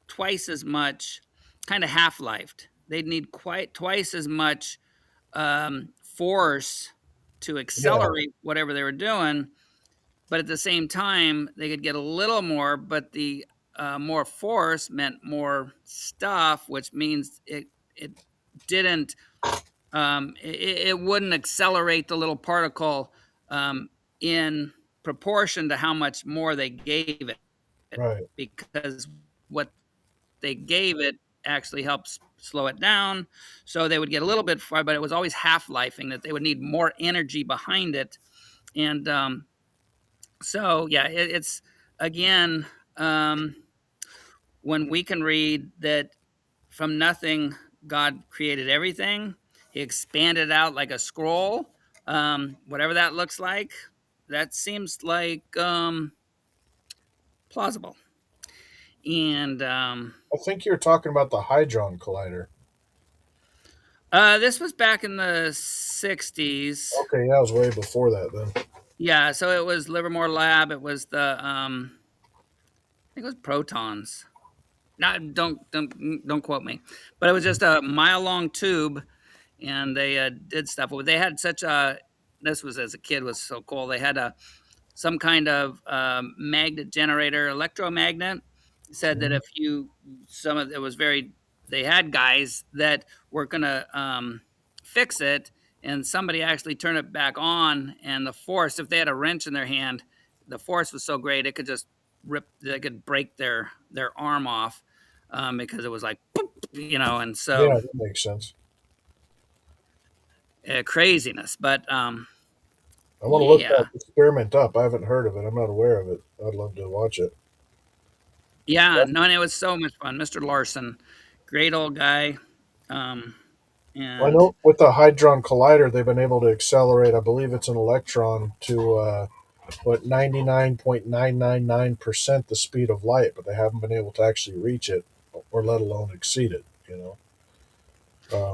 twice as much, kind of half-lifed. They'd need quite twice as much force to Yeah, accelerate whatever they were doing, but at the same time, they could get a little more, but the more force meant more stuff, which means it didn't it wouldn't accelerate the little particle in proportion to how much more they gave it, right. because what they gave it actually helps slow it down. So they would get a little bit far, but it was always half-lifing, that they would need more energy behind it. And so, yeah, it's again, um, when we can read that from nothing, God created everything, He expanded out like a scroll, whatever that looks like, that seems like plausible. And I think you're talking about the Hadron Collider. this was back in the 60s. Okay, yeah, it was way before that then. Yeah, so it was Livermore Lab. It was I think it was protons. Not don't quote me, but it was just a mile long tube, and they did stuff. Well, they had such a. This was as a kid was so cool. They had a some kind of magnet generator, electromagnet. Said that Mhm. if you some of it was very. They had guys that were gonna fix it, and somebody actually turned it back on, and the force. If they had a wrench in their hand, the force was so great it could just rip. They could break their arm off because it was like, and Yeah, so that makes sense. craziness. But I want to look that yeah, experiment up. I haven't heard of it. I'm not aware of it. I'd love to watch it. yeah, no, and it was so much fun. Mr. Larson, great old guy, um, I and know with the Hadron Collider, they've been able to accelerate, I believe it's an electron, to 99.999% the speed of light, but they haven't been able to actually reach it or let alone exceed it, you know.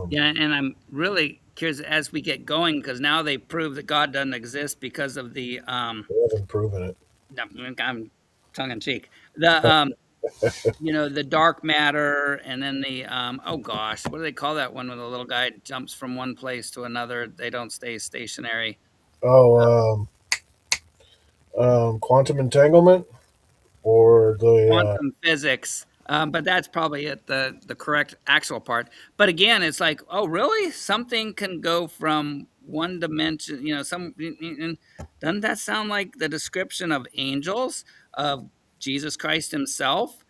yeah, and I'm really curious as we get going because now they prove that God doesn't exist because of the They haven't proven it. I'm tongue in cheek. The the dark matter, and then the oh gosh, what do they call that one when the little guy jumps from one place to another? They don't stay stationary. Oh, quantum entanglement or the Quantum physics. But that's probably it, the correct actual part. But again, it's like, oh, really? Something can go from one dimension, and doesn't that sound like the description of angels, of Jesus Christ himself,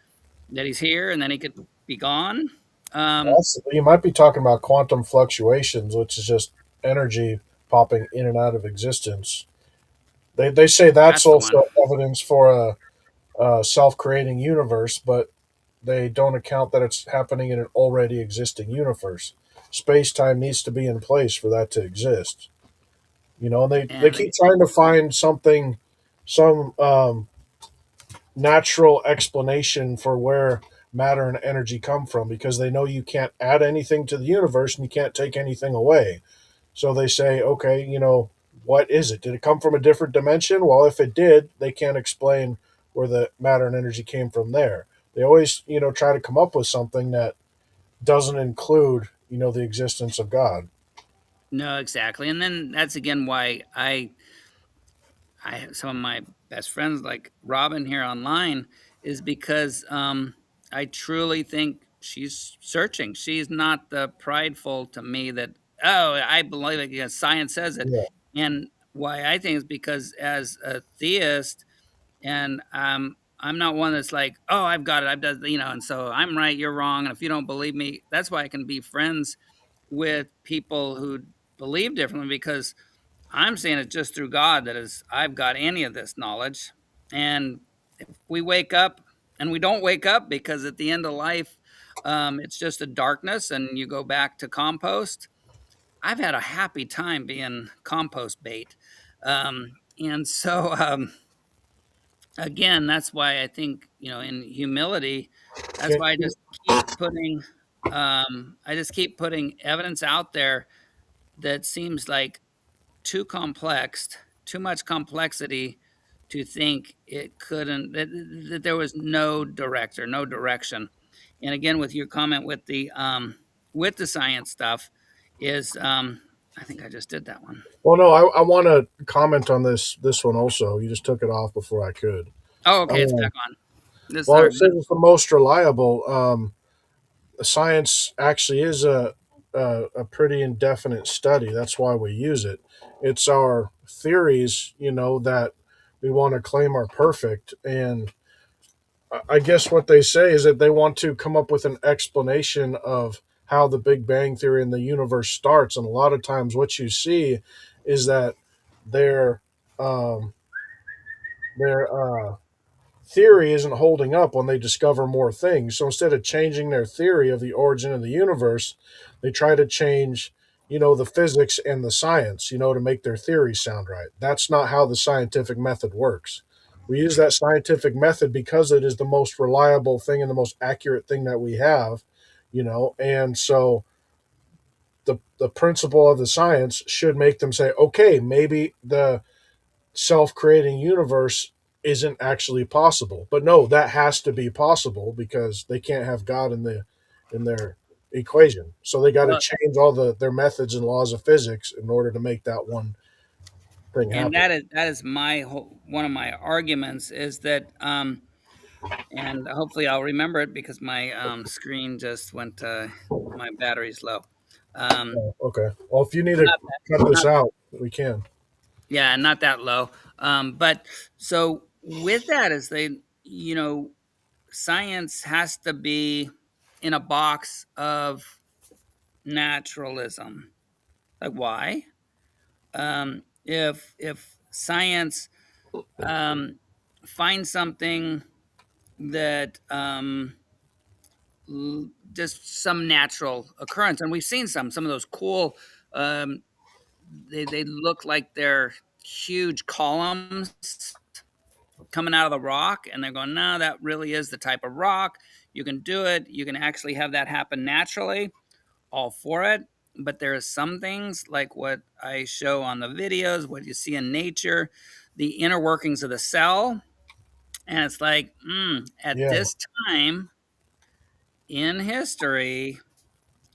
that he's here and then he could be gone? You might be talking about quantum fluctuations, which is just energy popping in and out of existence. They say that's That's the one. also evidence for a self-creating universe, but they don't account that it's happening in an already existing universe. Space-time needs to be in place for that to exist. And they And keep trying to find something, some natural explanation for where matter and energy come from, because they know you can't add anything to the universe and you can't take anything away. So they say, okay, what is it? Did it come from a different dimension? Well, if it did, they can't explain where the matter and energy came from there. They always, try to come up with something that doesn't include, the existence of God. no, exactly. And then that's again why I have some of my best friends like Robin here online, is because I truly think she's searching. She's not the prideful to me that, oh, I believe it because science says it. Yeah. And why I think is because as a theist, and I'm not one that's like, oh, I've got it, I've done, and so I'm right, you're wrong, and if you don't believe me, that's why I can be friends with people who believe differently, because I'm seeing it just through God that is I've got any of this knowledge. And if we wake up, and we don't wake up because at the end of life, it's just a darkness and you go back to compost. I've had a happy time being compost bait. And so, again, that's why I think, in humility, that's Can, why I just keep putting evidence out there that seems like too complex, too much complexity to think it couldn't, that there was no director, no direction. And again, with your comment with the science stuff, is I think I just did that one. well, no, I want to comment on this one also. You just took it off before I could. Oh, okay, it's Um, back on. This is well, our it says good. it's the most reliable. Science actually is a pretty indefinite study. That's why we use it. It's our theories, that we want to claim are perfect. And I guess what they say is that they want to come up with an explanation of how the Big Bang Theory and the universe starts. And a lot of times, what you see is that their um, their theory isn't holding up when they discover more things. So instead of changing their theory of the origin of the universe, they try to change, the physics and the science, to make their theory sound right. That's not how the scientific method works. We use that scientific method because it is the most reliable thing and the most accurate thing that we have, and so the principle of the science should make them say, okay, maybe the self-creating universe isn't actually possible. But no, that has to be possible because they can't have God in their equation. So they got to Well, change all their methods and laws of physics in order to make that one thing and happen. that is one of my arguments is that, and hopefully I'll remember it because my screen just went, my battery's low. Um, Oh, okay. Well, if you need well, to cut this not out, we can. Yeah, not that low. But so with that is science has to be in a box of naturalism. Like why? If science um, finds something that just some natural occurrence, and we've seen some of those cool. Um, they look like they're huge columns coming out of the rock, and they're going, no, that really is the type of rock. You can do it. You can actually have that happen naturally. All for it. But there are some things like what I show on the videos, what you see in nature, the inner workings of the cell. And it's like, at Yeah, this time in history,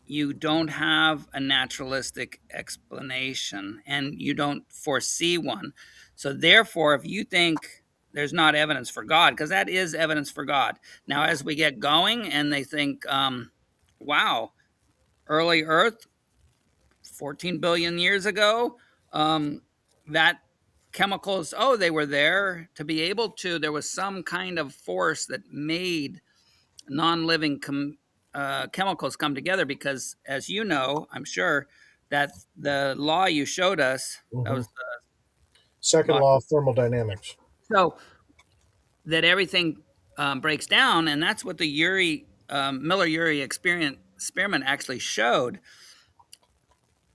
you don't have a naturalistic explanation and you don't foresee one. So, therefore, if you think there's not evidence for God, because that is evidence for God. Now, as we get going and they think, wow, early Earth, 14 billion years ago, that chemicals, they were there to be able to, there was some kind of force that made non-living chemicals come together, because as you know, I'm sure, that the law you showed us, that Hmm. was the Second law, law of thermodynamics. so that everything breaks down, and that's what the Miller-Urey experiment actually showed.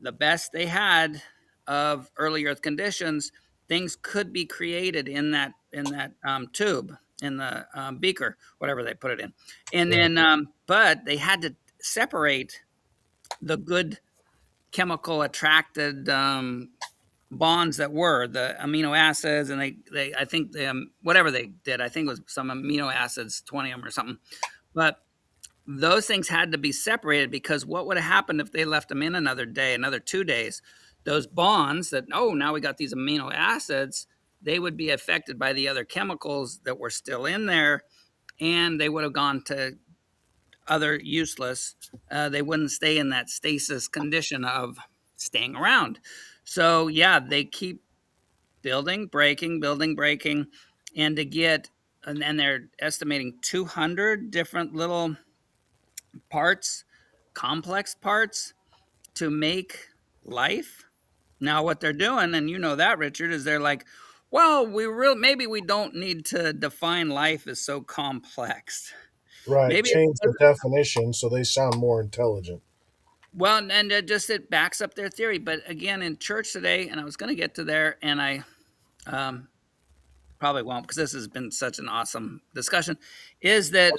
The best they had of early Earth conditions, things could be created in that tube, in the beaker, whatever they put it in, and Right. then but they had to separate the good chemical attracted bonds that were the amino acids, and they I think whatever they did, I think it was some amino acids, 20 of them or something, but those things had to be separated, because what would have happened if they left them in another day, another 2 days? Those bonds that, now we got these amino acids, they would be affected by the other chemicals that were still in there, and they would have gone to other useless. They wouldn't stay in that stasis condition of staying around. So, yeah, they keep building, breaking, building, breaking, and to get, and they're estimating 200 different little parts, complex parts, to make life. Now, what they're doing, and you know that, Richard, is they're like, well, maybe we don't need to define life as so complex. Right. Maybe it Change the doesn't. definition so they sound more intelligent. Well, and it backs up their theory. But again, in church today, and I was going to get to there, and I um, probably won't, because this has been such an awesome discussion, is that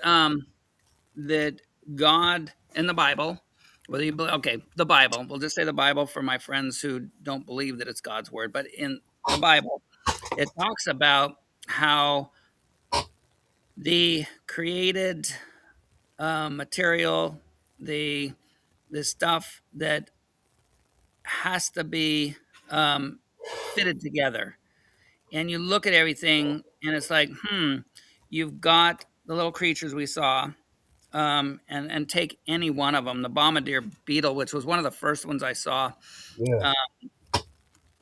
God in the Bible, whether you believe, okay, the Bible, we'll just say the Bible for my friends who don't believe that it's God's word, but in the Bible, it talks about how the created material, the stuff that has to be fitted together, and you look at everything, and it's like, you've got the little creatures we saw, and take any one of them, the bombardier beetle, which was one of the first ones I saw. Yeah. Uh,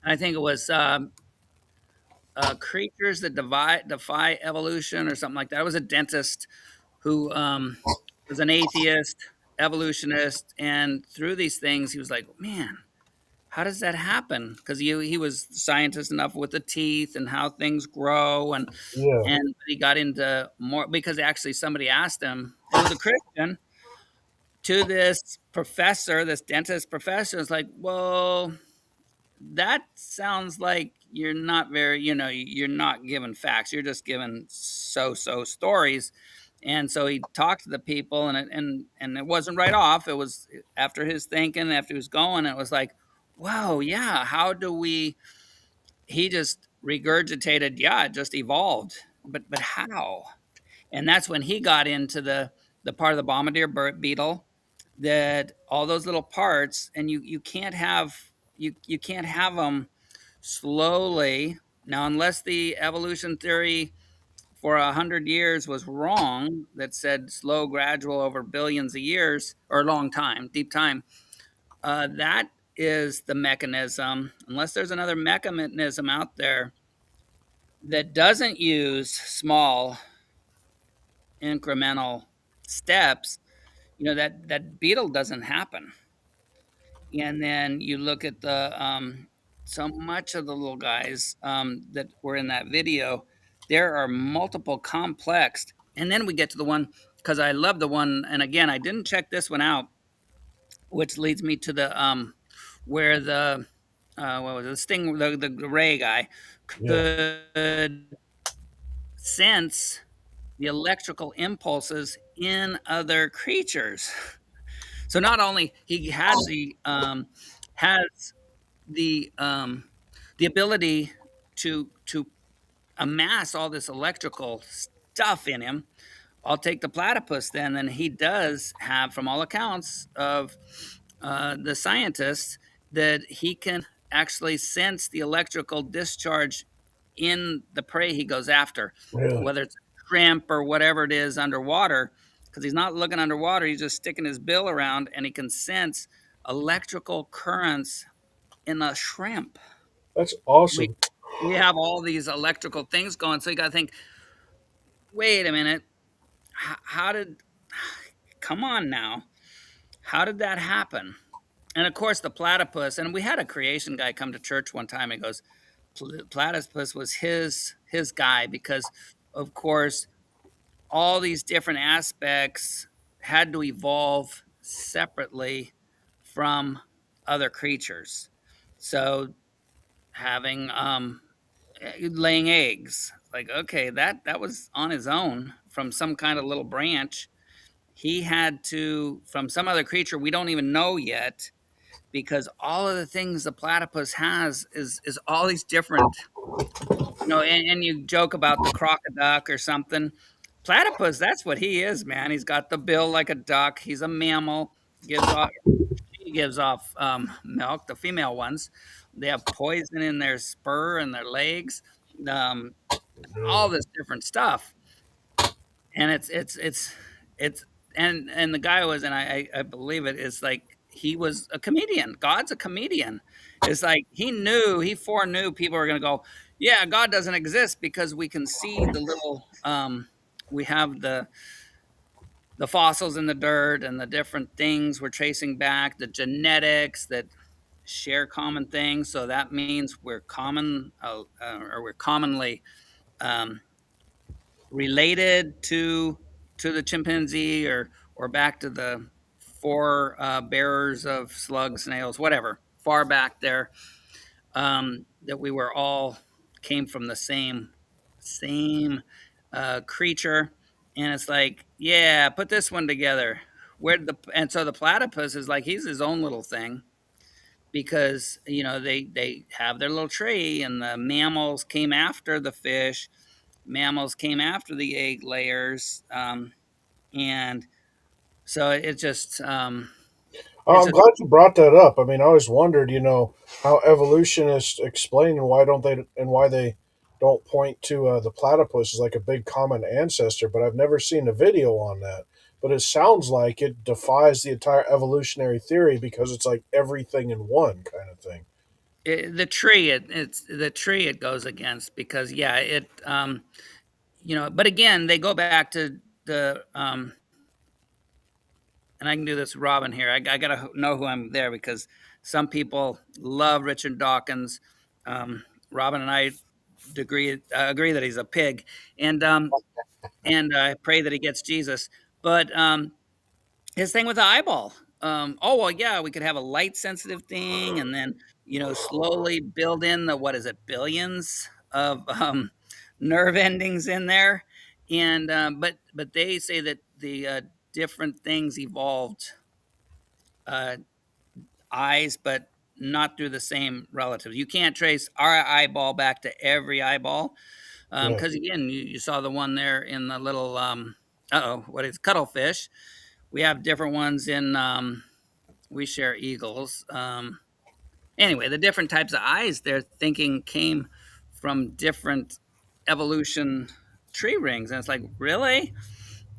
I think it was creatures that defy evolution or something like that. I was a dentist who was an atheist, evolutionist, and through these things, he was like, man, how does that happen? Because he was scientist enough with the teeth and how things grow, Yeah. and he got into more, because actually somebody asked him, it was a Christian, to this professor, this dentist professor, is like, well, that sounds like you're not very, you're not giving facts. You're just giving so stories. And so he talked to the people, and it wasn't right off. It was after his thinking, after he was going, it was like, wow, yeah, how do we, he just regurgitated, yeah, it just evolved. But how? And that's when he got into the part of the bombardier beetle, that all those little parts, and you can't have, you can't have them slowly. Now, unless the evolution theory for 100 years was wrong, that said slow, gradual over billions of years, or a long time, deep time, that is the mechanism. Unless there's another mechanism out there that doesn't use small incremental steps, that beetle doesn't happen. And then you look at the so much of the little guys that were in that video, there are multiple complex. And then we get to the one, because I love the one, and again, I didn't check this one out, which leads me to the where the what was it, the sting, the ray guy Yeah. could sense the electrical impulses in other creatures. So not only he has the ability to amass all this electrical stuff in him. I'll take the platypus then, and he does have, from all accounts of the scientists, that he can actually sense the electrical discharge in the prey he goes after, Really. whether it's shrimp or whatever it is underwater, because he's not looking underwater. He's just sticking his bill around, and he can sense electrical currents in a shrimp. That's We awesome. we have all these electrical things going, so you got to think, wait a minute, how did? Come on now, how did that happen? And of course, the platypus. And we had a creation guy come to church one time. He goes, platypus was his guy because, of course, all these different aspects had to evolve separately from other creatures. So having laying eggs, like, okay, that was on his own from some kind of little branch. He had to from some other creature we don't even know yet, because all of the things the platypus has is all these different, and you joke about the crocoduck or something. Platypus, that's what he is, man. He's got the bill like a duck. He's a mammal. Gives off She gives off milk. The female ones, they have poison in their spur and their legs, um, all Yeah. this different stuff. And it's and the guy was, and I believe it is, like, he was a comedian. God's a comedian. It's like he foreknew people were going to go, yeah, God doesn't exist, because we can see the little we have the fossils in the dirt and the different things we're tracing back, the genetics that share common things. So that means we're or we're commonly um, related to the chimpanzee, or back to the four bearers of slugs, snails, whatever, far back there, that we were all came from the same creature. And it's like, yeah, put this one together. And so the platypus is like, he's his own little thing, because they have their little tree, and the mammals came after the fish, mammals came after the egg layers, and so Oh, it's I'm a glad you brought that up. I mean, I always wondered, how evolutionists explain and why they don't point to the platypus as like a big common ancestor, but I've never seen a video on that. But it sounds like it defies the entire evolutionary theory because it's like everything in one kind of thing. the tree. It's the tree it goes against, because yeah, but again, they go back to the and I can do this, Robin here. I gotta know who I'm there, because some people love Richard Dawkins. Um, Robin and I agree that he's a pig, and I pray that he gets Jesus. But his thing with the eyeball. Oh well, yeah, we could have a light sensitive thing, and then slowly build in the, what is it, billions of nerve endings in there, and but they say that the different things evolved uh, eyes, but not through the same relatives. You can't trace our eyeball back to every eyeball, Yeah. because again, you saw the one there in the little what is cuttlefish. We have different ones in we share eagles. Anyway, the different types of eyes they're thinking came from different evolution tree rings, and it's like, really?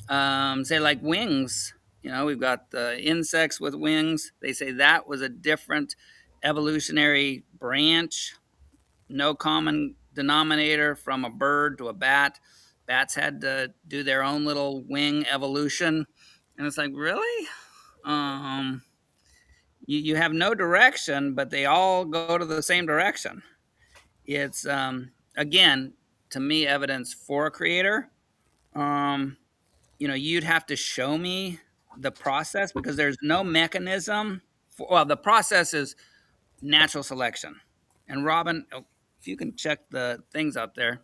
Say, like wings. We've got the insects with wings. They say that was a different evolutionary branch. No common denominator from a bird to a bat. Bats had to do their own little wing evolution, and it's like, really? Um, you have no direction, but they all go to the same direction. It's again, to me, evidence for a creator. Um, you'd have to show me the process, because there's no mechanism well, the process is natural selection. And Robin, if you can check the things up there,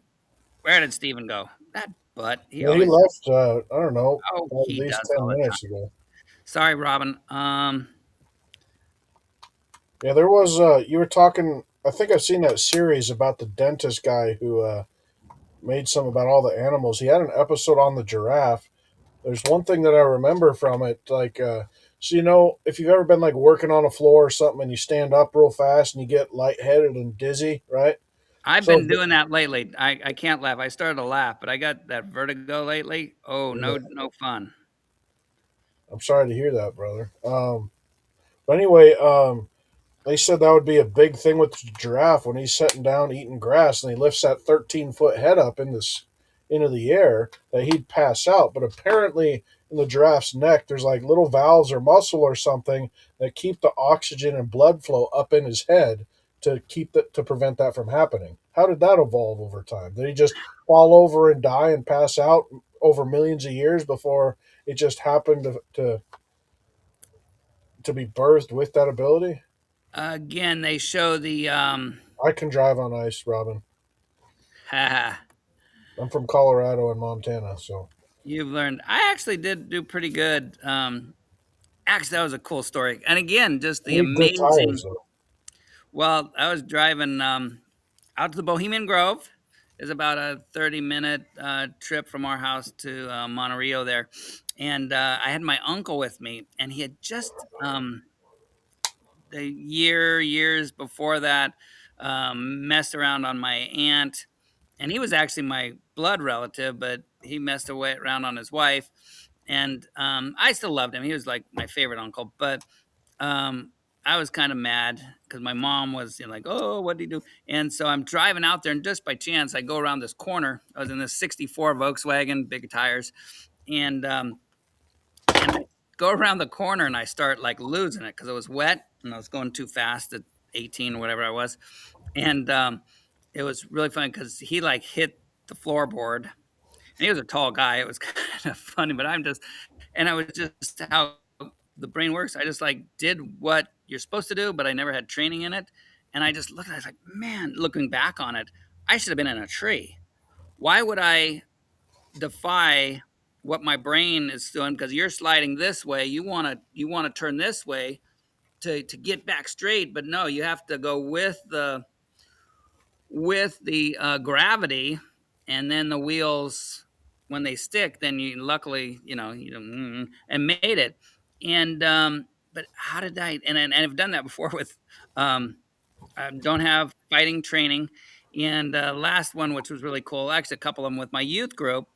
where did Steven go? That butt. He Yeah, he always, left, I don't know, oh, at he least does 10 all the time. minutes ago. Sorry, Robin. Yeah, there was, you were talking, I think I've seen that series about the dentist guy who made some about all the animals. He had an episode on the giraffe. There's one thing that I remember from it, like, so if you've ever been like working on a floor or something and you stand up real fast and you get lightheaded and dizzy, right? I've So, been doing that lately. I can't laugh. I started to laugh, but I got that vertigo lately. Oh, yeah, no, no fun. I'm sorry to hear that, brother. But anyway, they said that would be a big thing with the giraffe when he's sitting down eating grass and he lifts that 13-foot head up in this into the air that he'd pass out. But apparently, in the giraffe's neck, there's like little valves or muscle or something that keep the oxygen and blood flow up in his head to keep that to prevent that from happening. How did that evolve over time? Did he just fall over and die and pass out over millions of years before it just happened to be birthed with that ability? Again, they show the I can drive on ice, Robin. haha, I'm from Colorado and Montana, so you've learned. I actually did do pretty good. Actually, that was a cool story. And again, just I the need good tires amazing. though. Well, I was driving out to the Bohemian Grove. Is about a 30-minute trip from our house to Monterey there, and I had my uncle with me, and he had just the years before that messed around on my aunt, and he was actually my blood relative, but he messed away around on his wife, and I still loved him. He was like my favorite uncle, but um, I was kind of mad because my mom was, like, "Oh, what did he do?" And so I'm driving out there, and just by chance, I go around this corner. I was in this '64 Volkswagen, big tires, and I go around the corner, and I start like losing it because it was wet and I was going too fast at 18 or whatever I was, and it was really funny because he like hit the floorboard, and he was a tall guy. It was kind of funny, but I was just how the brain works. I just like did what you're supposed to do, but I never had training in it. And I just looked at it, I was like, man, looking back on it, I should have been in a tree. Why would I defy what my brain is doing? Because you're sliding this way, you want to turn this way to get back straight, but no, you have to go with the gravity, and then the wheels when they stick, then you luckily and made it. And but how did I? And I've done that before with I don't have fighting training. And last one, which was really cool, actually a couple of them with my youth group,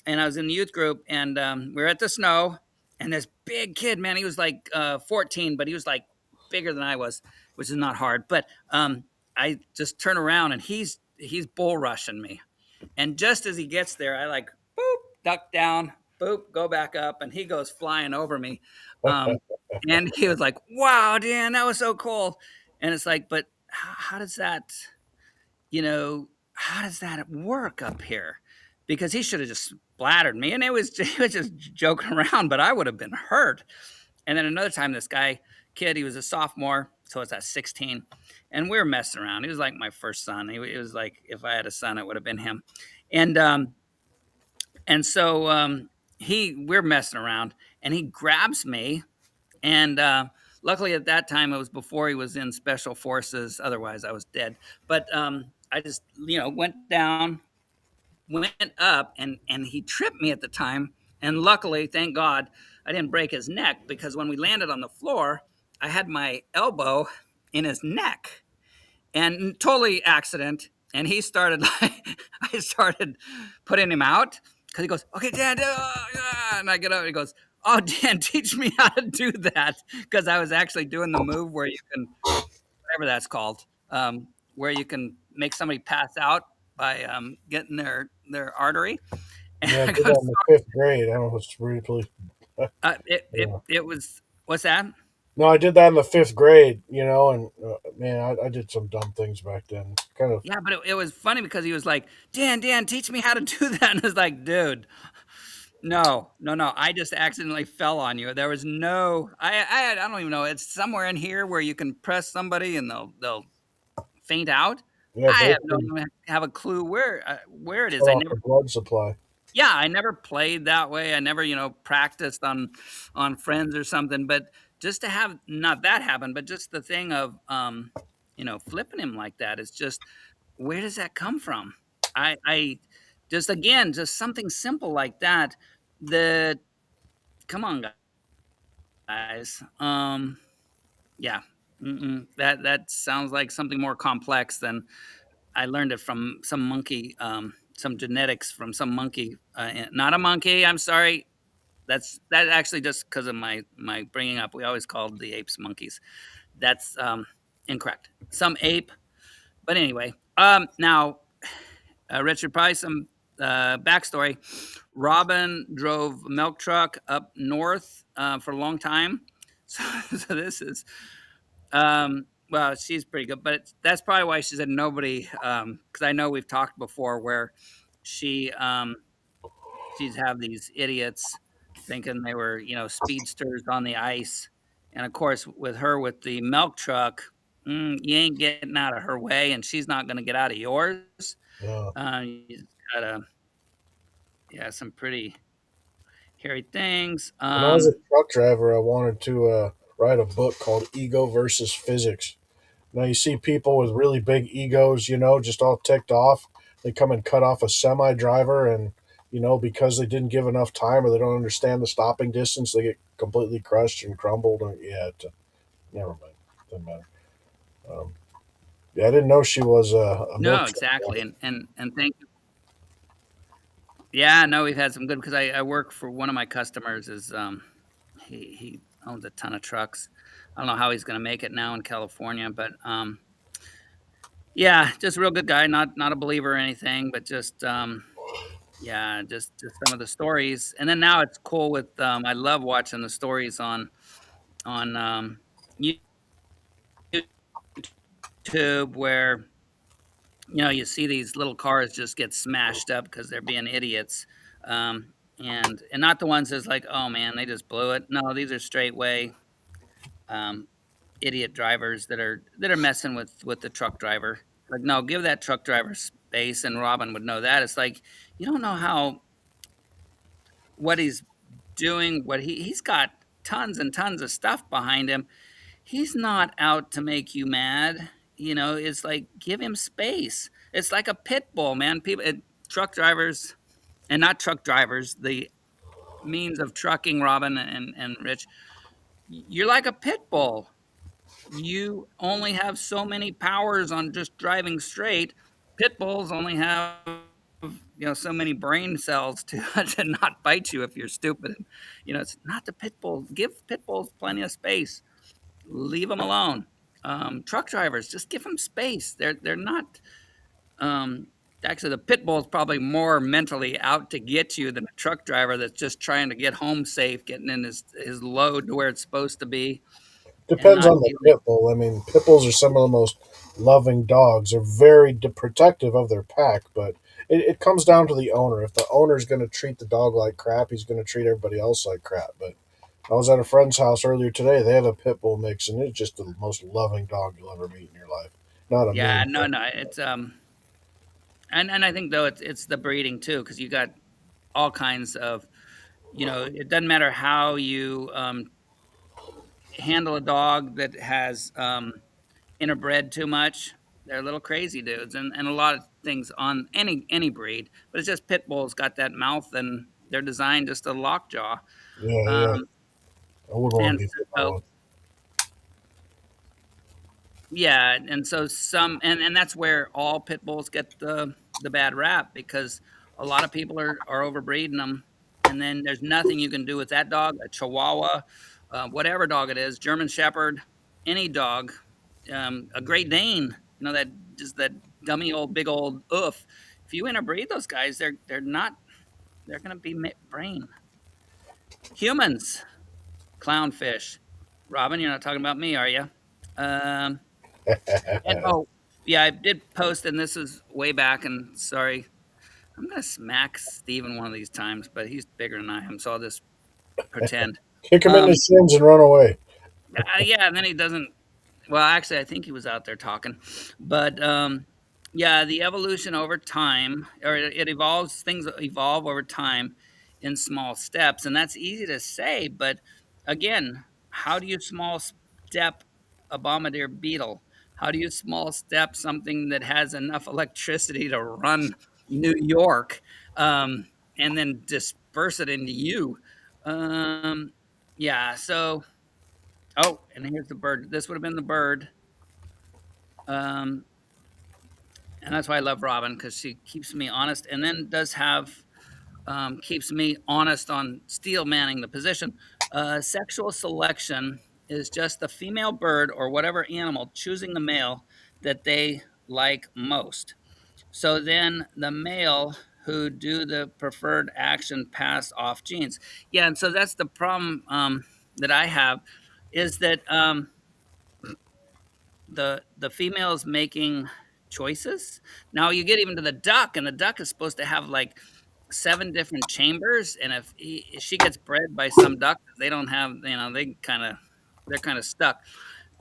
and I was in the youth group, and we were at the snow, and this big kid, man, he was like 14, but he was like bigger than I was, which is not hard. But I just turn around, and he's bull rushing me, and just as he gets there, I like boop duck down, boop go back up, and he goes flying over me, um, and he was like, "Wow, Dan, that was so cool." And it's like, but how does that, how does that work up here? Because he should have just splattered me, and he was just joking around, but I would have been hurt. And then another time, this kid, he was a sophomore, so it's at 16, and we were messing around. He was like my first son. He was like, if I had a son, it would have been him. And so we're messing around, and he grabs me, and luckily at that time it was before he was in special forces. Otherwise, I was dead. But I just went down, went up, and he tripped me at the time. And luckily, thank God, I didn't break his neck, because when we landed on the floor, I had my elbow in his neck, and totally accident. And he started like I started putting him out because he goes, "Okay, Dad," and I get up. And he goes, "Oh, Dan, teach me how to do that," because I was actually doing the move where you can, whatever that's called, where you can make somebody pass out by getting their artery. And Yeah, I I did go, that in the fifth grade. I was really pleased. it, it Yeah. it was what's that? No, I did that in the fifth grade. And man, I did some dumb things back then. Kind of. Yeah, but it was funny because he was like, Dan, teach me how to do that. And I was like, dude, no, no, no. I just accidentally fell on you. There was no, I don't even know. It's somewhere in here where you can press somebody and they'll faint out. Yeah, I have don't basically even have a clue where it is. cut off the blood supply. Yeah, I never played that way. I never, practiced on friends or something. But just to have not that happen, but just the thing of flipping him like that is just, where does that come from? I just, again, just something simple like that. The Come on, guys. Yeah. That sounds like something more complex than I learned it from some monkey, some genetics from some monkey. Not a monkey. I'm sorry. that actually just because of my bringing up. We always called the apes monkeys. That's incorrect. Some ape, but anyway. Now, Richard, probably some backstory. Robin drove a milk truck up north for a long time. So this is well, she's pretty good, but that's probably why she said nobody. Because I know we've talked before where she she'd have these idiots thinking they were, speedsters on the ice, and of course with her with the milk truck, you ain't getting out of her way, and she's not going to get out of yours. Yeah. You just gotta, yeah, some pretty hairy things. When I was a truck driver, I wanted to write a book called Ego versus Physics. Now you see people with really big egos, just all ticked off. They come and cut off a semi driver, and because they didn't give enough time or they don't understand the stopping distance, they get completely crushed and crumbled. And yeah, never mind, doesn't matter. Um, yeah, I didn't know she was a No, milk truck exactly, driver. and thank you. Yeah, no, we've had some good because I work for one of my customers is he owns a ton of trucks. I don't know how he's going to make it now in California, but yeah, just a real good guy. Not a believer or anything, but just yeah, just some of the stories. And then now it's cool with I love watching the stories on YouTube where you see these little cars just get smashed up because they're being idiots. And not the ones that's like, oh man, they just blew it. No, these are straightway um, idiot drivers that are messing with the truck driver. Like, no, give that truck driver space, and Robin would know that. It's like you don't know how what he's doing. What he's got tons and tons of stuff behind him. He's not out to make you mad. It's like give him space. It's like a pit bull, man. Truck drivers, and not truck drivers, the means of trucking, Robin and Rich, you're like a pit bull. You only have so many powers on just driving straight. Pit bulls only have so many brain cells to to not bite you if you're stupid. It's not the pit bull. Give pit bulls plenty of space. Leave them alone. Truck drivers, just give them space. They're not. Um, Actually, the pit bull is probably more mentally out to get you than a truck driver that's just trying to get home safe, getting in his load to where it's supposed to be, and Depends not on the dealing. pit bull. I mean, pit bulls are some of the most loving dogs. They're very protective of their pack, but it comes down to the owner. If the owner's going to treat the dog like crap, he's going to treat everybody else like crap. But I was at a friend's house earlier today. They have a pit bull mix, and it's just the most loving dog you'll ever meet in your life. Not a Yeah, mean no, dog. no, it's and I think though it's the breeding too, because you got all kinds of, it doesn't matter how you handle a dog that has interbred too much. They're little crazy dudes, and a lot of things on any breed, but it's just pit bulls got that mouth, and they're designed just a lockjaw. Yeah, yeah. Um, I wouldn't want and to be bit by so one. Yeah, and so and that's where all pit bulls get the bad rap because a lot of people are overbreeding them, and then there's nothing you can do with that dog, a Chihuahua, whatever dog it is, German Shepherd, any dog, a Great Dane, that just that dummy old big old oof. If you interbreed those guys, they're not they're gonna be brain humans, clownfish. Robin, you're not talking about me, are you? Um, And oh, yeah, I did post, and this is way back. And sorry, I'm gonna smack Steven one of these times, but he's bigger than I am, so I'll just pretend. Kick him in Um, his shins and run away. yeah, and then he doesn't. Well, actually, I think he was out there talking, but yeah, the evolution over time, or it evolves. Things evolve over time in small steps, and that's easy to say. But again, how do you small step a bombardier beetle? How do you small step something that has enough electricity to run New York, and then disperse it into you? Um, yeah, so. Oh, and here's the bird. This would have been the bird. Um, and that's why I love Robin because she keeps me honest and then does have keeps me honest on steel manning the position. Sexual selection is just the female bird or whatever animal choosing the male that they like most. So then the male who do the preferred action pass off genes. Yeah, and so that's the problem that I have is that the female is making choices. Now you get even to the duck, and the duck is supposed to have like 7 different chambers, and if she gets bred by some duck, they don't have, they're kind of stuck.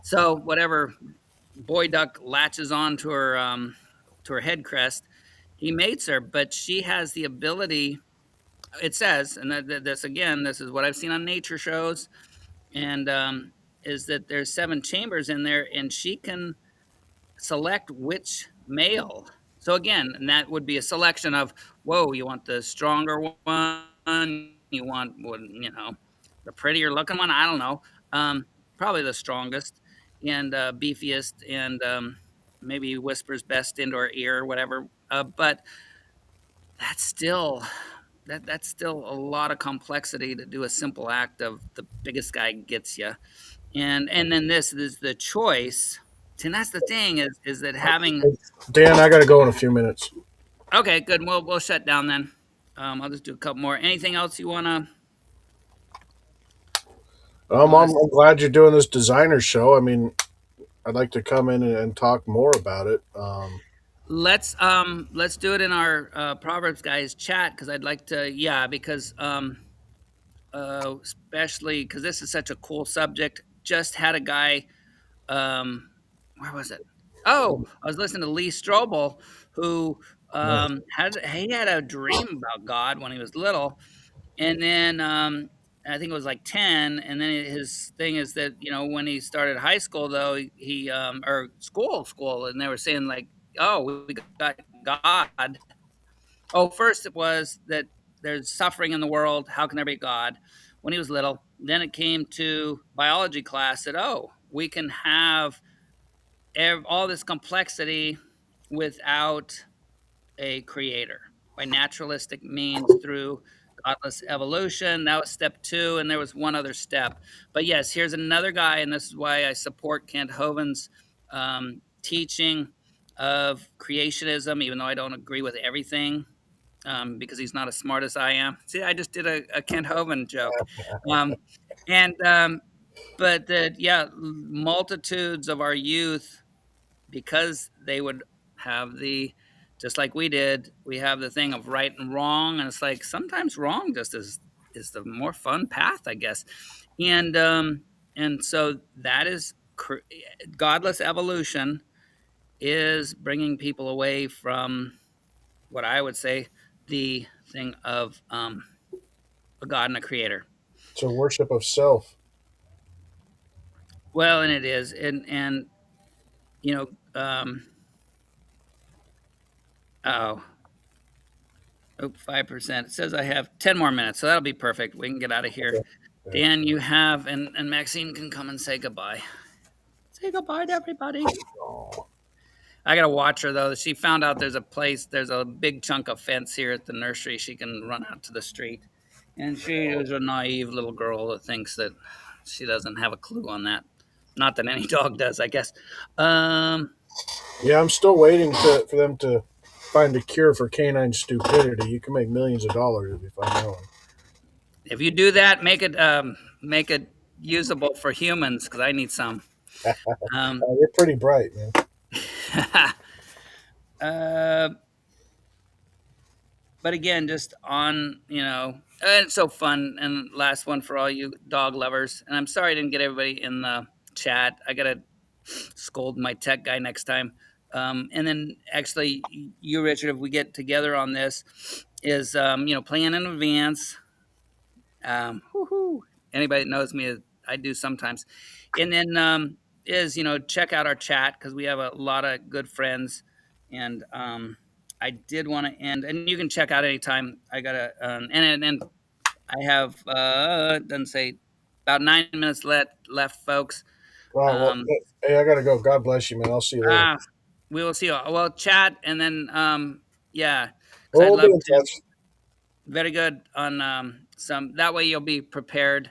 So whatever boy duck latches on to her head crest, he mates her, but she has the ability. It says, and this again, this is what I've seen on nature shows, and is that there's 7 chambers in there, and she can select which male. So again, and that would be a selection of, whoa, you want the stronger one, you want the prettier looking one. I don't know, probably the strongest and beefiest, and maybe whispers best into our ear or whatever. But that's still that's still a lot of complexity to do a simple act of the biggest guy gets you, and then this is the choice. And that's the thing is that having. Dan, I got to go in a few minutes. Okay, good. We'll shut down then. I'll just do a couple more. Anything else you wanna? I'm glad you're doing this designer show. I mean, I'd like to come in and talk more about it. Let's do it in our Proverbs guys chat, because I'd like to, yeah, because especially because this is such a cool subject. Just had a guy, where was it? Oh, I was listening to Lee Strobel, who had a dream about God when he was little, and then I think it was like 10, and then his thing is that when he started high school, though, he or school, and they were saying like, oh, we got God. Oh, first it was that there's suffering in the world. How can there be God? When he was little, then it came to biology class that, oh, we can have all this complexity without a creator by naturalistic means through godless evolution. That was step 2, and there was one other step. But yes, here's another guy, and this is why I support Kent Hovind's teaching of creationism, even though I don't agree with everything, because he's not as smart as I am. See, I just did a Kent Hovind joke. And but that, yeah, multitudes of our youth, because they would have just like we did, we have the thing of right and wrong, and it's like sometimes wrong just is the more fun path, I guess. And so that is godless evolution is bringing people away from what I would say the thing of a God and a creator. It's a worship of self. Well, and it is, and you know, um, oh, 5%. It says I have 10 more minutes, so that'll be perfect. We can get out of here. Okay. Dan, you have, and Maxine can come and say goodbye. Say goodbye to everybody. Oh. I gotta watch her though. She found out there's a big chunk of fence here at the nursery. She can run out to the street, and she is a naive little girl that thinks that she doesn't have a clue on that. Not that any dog does, I guess. Yeah, I'm still waiting for them to find a cure for canine stupidity. You can make millions of dollars if you find one. If you do that, make it usable for humans, because I need some. You're pretty bright, man. But again, just on, and it's so fun. And last one for all you dog lovers. And I'm sorry I didn't get everybody in the chat. I got to scold my tech guy next time. And then actually, you, Richard, if we get together on this, is, plan in advance. Anybody that knows me, I do sometimes. And then check out our chat, because we have a lot of good friends. And I did want to end, and you can check out anytime. I got to, and I have, doesn't say, about 9 minutes left, folks. Well, hey, I gotta go. God bless you, man. I'll see you later. We will see you. Well, chat, and then, yeah. 'cause We'll I'd love be in to. touch. very good on some. That way you'll be prepared,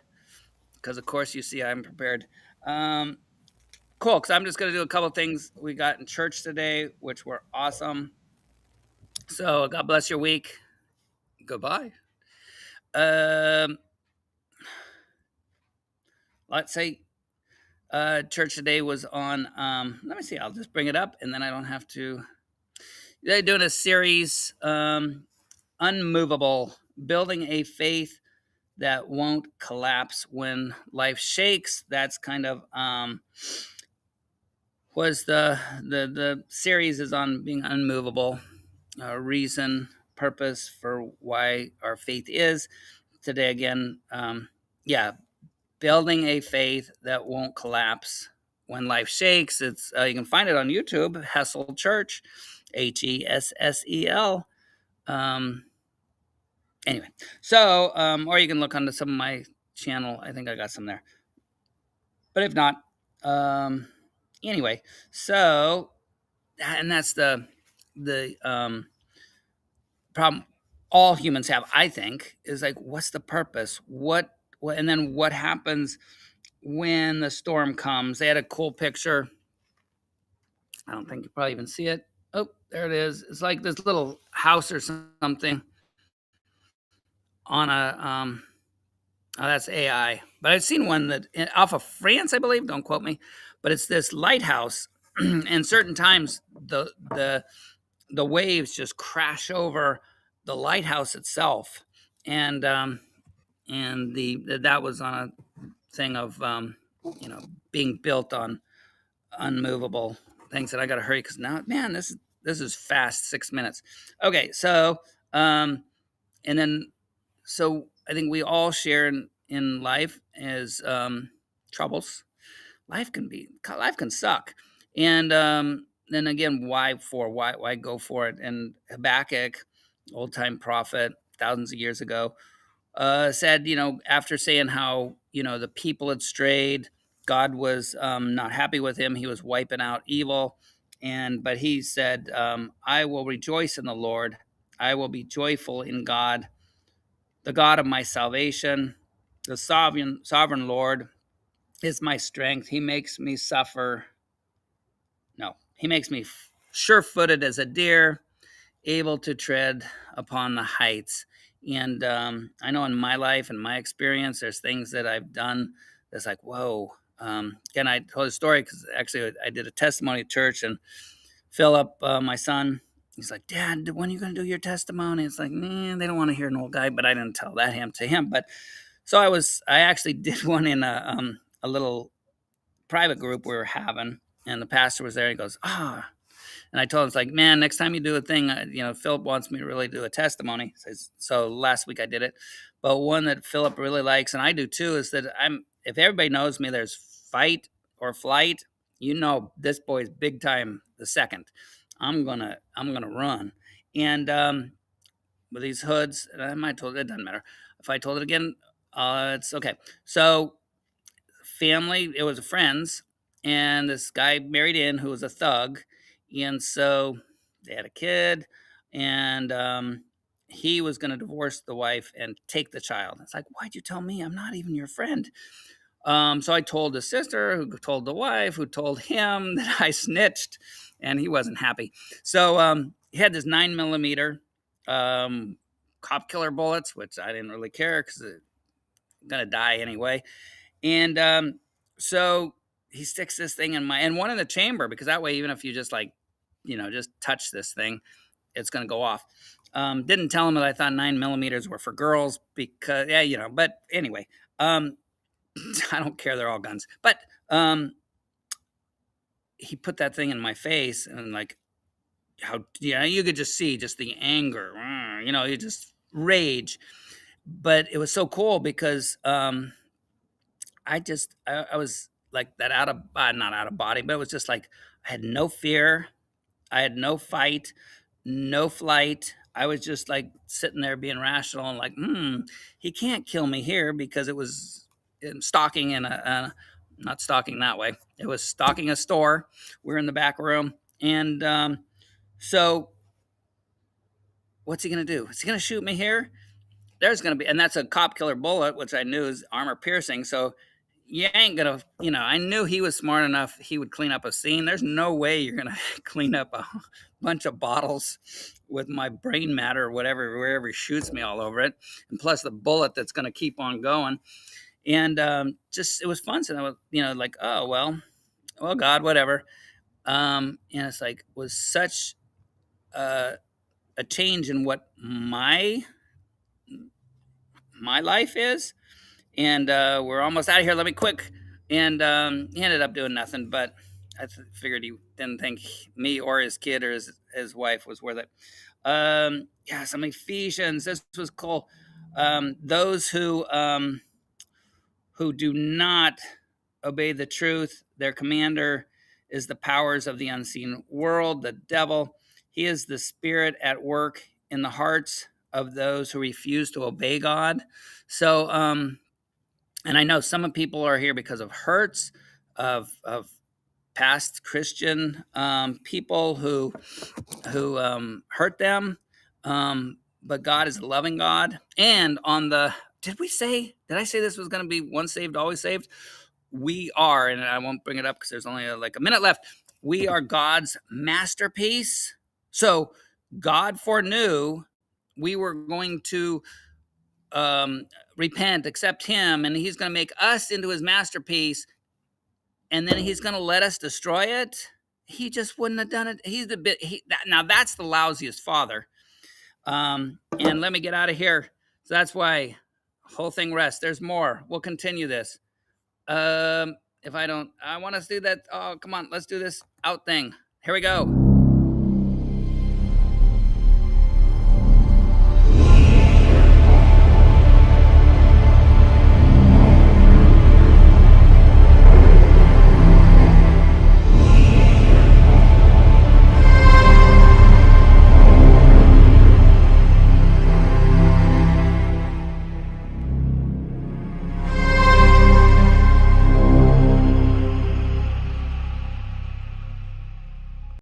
because of course you see I'm prepared. Cool, because I'm just going to do a couple things we got in church today, which were awesome. So God bless your week. Goodbye. Um, let's say church today was on. Let me see. I'll just bring it up, and then I don't have to. They're doing a series, unmovable, building a faith that won't collapse when life shakes. That's kind of was the series is on being unmovable, reason, purpose for why our faith is. Today again, yeah, building a faith that won't collapse when life shakes. It's you can find it on YouTube, Hessel Church, Hessel. Anyway, so or you can look onto some of my channel. I think I got some there, but if not, anyway. So, and that's the problem all humans have. I think is like, what's the purpose? What, and then what happens when the storm comes? They had a cool picture. I don't think you probably even see it. Oh, there it is. It's like this little house or something on a oh, that's AI. But I've seen one that off of France, I believe. Don't quote me, but it's this lighthouse, and certain times the waves just crash over the lighthouse itself, and that was on a thing of being built on unmovable things. And I got to hurry because now, man, this is fast. 6 minutes. Okay, so and then so I think we all share in life as troubles. Life can suck, and then again, why go for it? And Habakkuk, old time prophet, thousands of years ago, said, after saying how the people had strayed, God was not happy with him. He was wiping out evil, but he said, "I will rejoice in the Lord. I will be joyful in God, the God of my salvation. The sovereign Lord is my strength. He makes me suffer. No, he makes me sure-footed as a deer, able to tread upon the heights." And I know in my life and my experience, there's things that I've done that's like, whoa. Again, I told a story because actually I did a testimony at church, and Philip, my son, he's like, "Dad, when are you going to do your testimony?" It's like, man, they don't want to hear an old guy, but I didn't tell that to him. But so I actually did one in a little private group we were having, and the pastor was there. He goes, and I told him, it's like, man, next time you do a thing, Philip wants me to really do a testimony. So last week I did it. But one that Philip really likes, and I do too, is that if everybody knows me, there's fight or flight, this boy's big time the second. I'm gonna run. And with these hoods, and I might told it doesn't matter. If I told it again, it's okay. So family, it was friends, and this guy married in who was a thug, and so they had a kid, and he was going to divorce the wife and take the child. It's like, why'd you tell me? I'm not even your friend. So I told the sister, who told the wife, who told him that I snitched, and he wasn't happy. So he had this 9mm cop killer bullets, which I didn't really care because I'm gonna die anyway. And so he sticks this thing and one in the chamber, because that way, even if you just just touch this thing, it's going to go off. Didn't tell him that I thought 9mm were for girls because, but anyway, I don't care. They're all guns. But he put that thing in my face, and like, how, you could just see just the anger, you just rage. But it was so cool because I was like that not out of body, but it was just like I had no fear, I had no fight, no flight. I was just like sitting there being rational and like, he can't kill me here, because it was stalking in not stalking that way. It was stalking a store. We're in the back room, and so what's he gonna do? Is he gonna shoot me here? there's going to be, and that's a cop killer bullet, which I knew is armor piercing. So you ain't going to, I knew he was smart enough. He would clean up a scene. There's no way you're going to clean up a bunch of bottles with my brain matter or whatever, wherever he shoots me all over it. And plus the bullet that's going to keep on going. And just, it was fun. So I was, like, oh, well, God, whatever. And it's like, was such a change in what my life is. And we're almost out of here. Let me quick. And he ended up doing nothing, but I figured he didn't think me or his kid or his wife was worth it. Some Ephesians. This was cool. Those who do not obey the truth, their commander is the powers of the unseen world, the devil. He is the spirit at work in the hearts of those who refuse to obey God. So, and I know some people are here because of hurts of past Christian people who hurt them. But God is a loving God. And on the, did I say this was going to be once saved, always saved? We are, and I won't bring it up because there's only like a minute left. We are God's masterpiece. So God foreknew we were going to repent, accept him, and he's going to make us into his masterpiece, and then he's going to let us destroy it. He just wouldn't have done it. Now that's the lousiest father. And let me get out of here. So that's why whole thing rests. There's more. We'll continue this. If I want us to do that. Oh, come on. Let's do this out thing. Here we go.